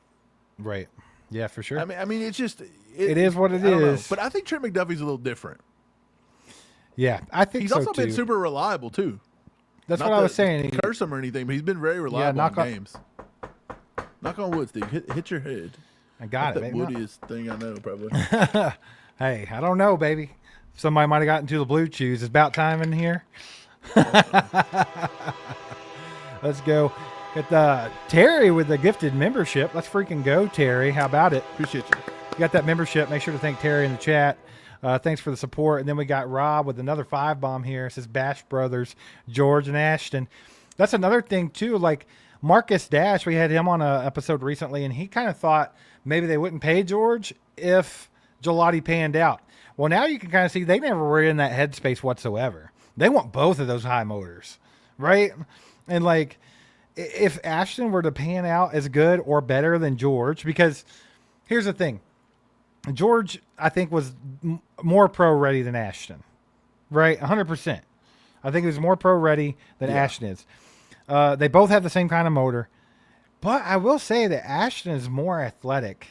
Right. Yeah, for sure. I mean, it's just it is what it I don't know. is. But I think Trent McDuffie's a little different. Yeah, I think he's so also too. been super reliable too. That's Not what I to was saying. Curse him or anything, but he's been very reliable in knock on- games. Knock on wood, Steve. Hit your head. I got That's it, that baby. woodiest thing I know, probably. Hey, I don't know, baby. Somebody might have gotten to the blue chews. It's about time in here. Let's go. Get Terry with the gifted membership. Let's freaking go, Terry. How about it? Appreciate you. You got that membership. Make sure to thank Terry in the chat. Thanks for the support. And then we got Rob with another 5 bomb here. It says Bash Brothers, George and Ashton. That's another thing, too. Like Marcus Dash, we had him on an episode recently, and he kind of thought maybe they wouldn't pay George if Gelati panned out. Well, now you can kind of see they never were in that headspace whatsoever. They want both of those high motors, right? And like, if Ashton were to pan out as good or better than George, because here's the thing. George, I think, was more pro ready than Ashton, right? 100%. I think he was more pro ready than Ashton is. They both have the same kind of motor, but I will say that Ashton is more athletic.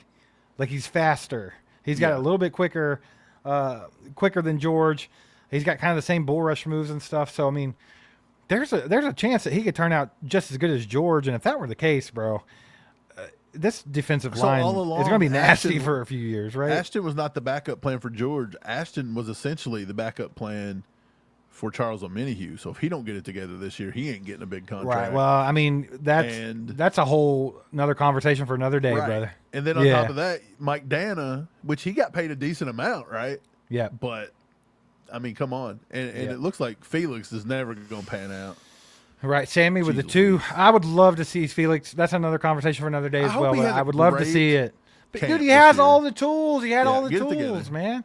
Like he's faster. He's got a little bit quicker than George. He's got kind of the same bull rush moves and stuff. So I mean, there's a chance that he could turn out just as good as George. And if that were the case, bro, this defensive line all along, is going to be nasty Ashton, for a few years, right? Ashton was not the backup plan for George. Ashton was essentially the backup plan for Charles Omenihu. So if he don't get it together this year, he ain't getting a big contract. Right. Well, I mean, that's a whole another conversation for another day, brother. And then on top of that, Mike Dana, which he got paid a decent amount, right? Yeah. But I mean, come on. And it looks like Felix is never going to pan out. Right, Sammy with the 2. I would love to see Felix. That's another conversation for another day as well. I would love to see it. But dude, he has all the tools. He had all the tools, man.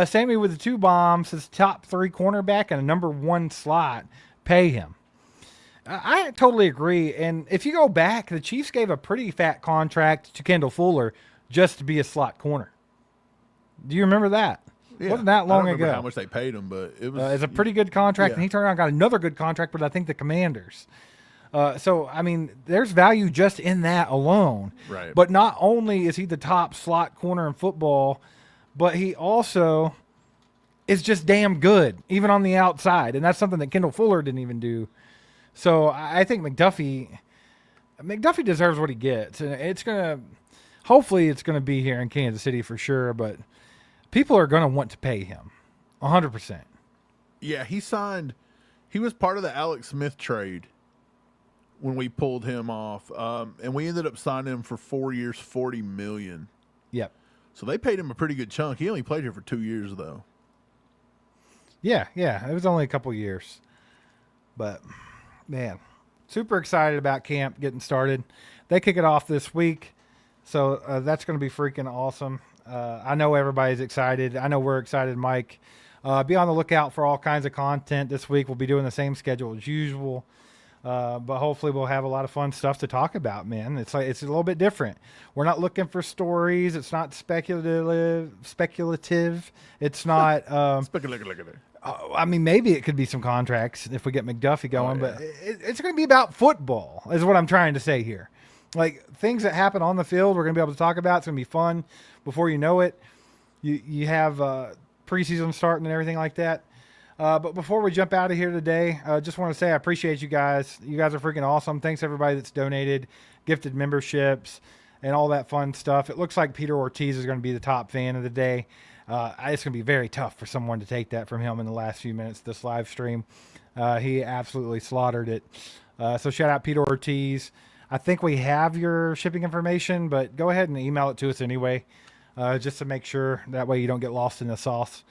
Sammy with the 2 bombs, his top 3 cornerback and a number 1 slot. Pay him. I totally agree. And if you go back, the Chiefs gave a pretty fat contract to Kendall Fuller just to be a slot corner. Do you remember that? Yeah. Wasn't that long I don't ago? remember how much they paid him, but it was. It's a pretty good contract, and he turned around and got another good contract, but I think the Commanders. So, I mean, there's value just in that alone. Right. But not only is he the top slot corner in football, but he also is just damn good, even on the outside. And that's something that Kendall Fuller didn't even do. So I think McDuffie deserves what he gets. And hopefully it's going to be here in Kansas City for sure, but people are going to want to pay him 100%. Yeah, he was part of the Alex Smith trade when we pulled him off. And we ended up signing him for 4 years, $40 million. Yep. So they paid him a pretty good chunk. He only played here for 2 years, though. Yeah. It was only a couple years. But, man, super excited about camp getting started. They kick it off this week. So that's going to be freaking awesome. I know everybody's excited. I know we're excited, Mike. Be on the lookout for all kinds of content this week. We'll be doing the same schedule as usual. But hopefully we'll have a lot of fun stuff to talk about, man. It's a little bit different. We're not looking for stories. It's not speculative. It's not Speculative. I mean, maybe it could be some contracts if we get McDuffie going, but it's going to be about football is what I'm trying to say here. Like things that happen on the field, we're going to be able to talk about. It's going to be fun. Before you know it, you have preseason starting and everything like that. But before we jump out of here today, I just want to say I appreciate you guys. You guys are freaking awesome. Thanks everybody that's donated, gifted memberships, and all that fun stuff. It looks like Peter Ortiz is going to be the top fan of the day. It's going to be very tough for someone to take that from him in the last few minutes of this live stream. He absolutely slaughtered it. So shout out Peter Ortiz. I think we have your shipping information, but go ahead and email it to us anyway, just to make sure. That way you don't get lost in the sauce.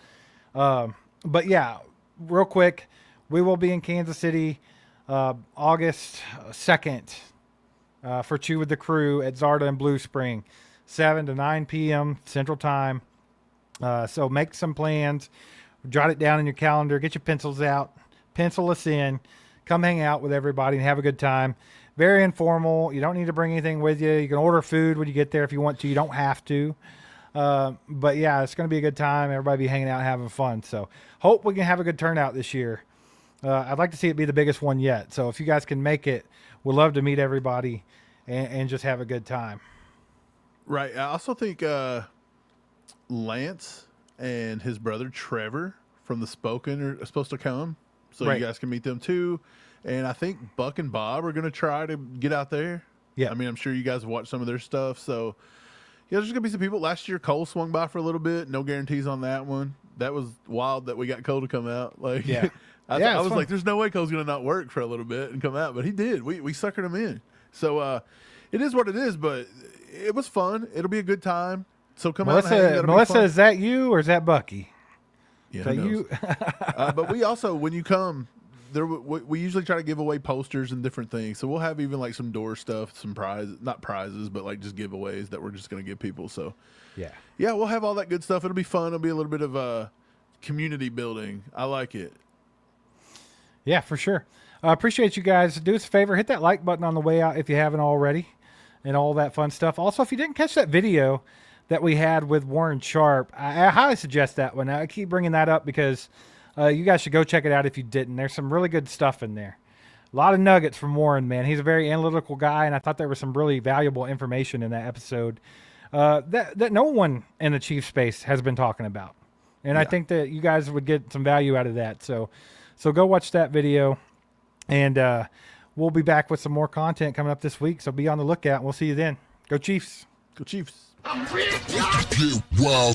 But yeah, real quick, we will be in Kansas City August 2nd for Chew with the Crew at Zarda and Blue Spring, 7 to 9 p.m. Central Time. So make some plans, jot it down in your calendar, get your pencils out, pencil us in, come hang out with everybody and have a good time. Very informal. You don't need to bring anything with you. You can order food when you get there if you want to. You don't have to. But yeah, it's going to be a good time. Everybody be hanging out, having fun. So hope we can have a good turnout this year. I'd like to see it be the biggest one yet. So if you guys can make it, we'd love to meet everybody and just have a good time. Right. I also think Lance and his brother Trevor from the Spoken are supposed to come. So Right. you guys can meet them too. And I think Buck and Bob are going to try to get out there. Yeah. I mean, I'm sure you guys have watched some of their stuff. So, yeah, there's going to be some people. Last year, Cole swung by for a little bit. No guarantees on that one. That was wild that we got Cole to come out. Like, Yeah. I was fun. like, there's no way Cole's going to not work for a little bit and come out. But he did. We suckered him in. So, it is what it is, but it was fun. It'll be a good time. So come out and hang. That'll be Melissa, fun. is that you or is that Bucky? Yeah, Is that who knows? you? But we also, when you come, we usually try to give away posters and different things. So we'll have even like some door stuff, some prizes, not prizes, but like just giveaways that we're just going to give people. So Yeah. we'll have all that good stuff. It'll be fun. It'll be a little bit of community building. I like it. Yeah, for sure. Appreciate you guys. Do us a favor, hit that like button on the way out if you haven't already, and all that fun stuff. Also, if you didn't catch that video that we had with Warren Sharp, I highly suggest that one. I keep bringing that up because you guys should go check it out if you didn't. There's some really good stuff in there. A lot of nuggets from Warren, man. He's a very analytical guy, and I thought there was some really valuable information in that episode that no one in the Chiefs space has been talking about. And I think that you guys would get some value out of that. So go watch that video, and we'll be back with some more content coming up this week. So be on the lookout. We'll see you then. Go Chiefs. Go Chiefs. Wow.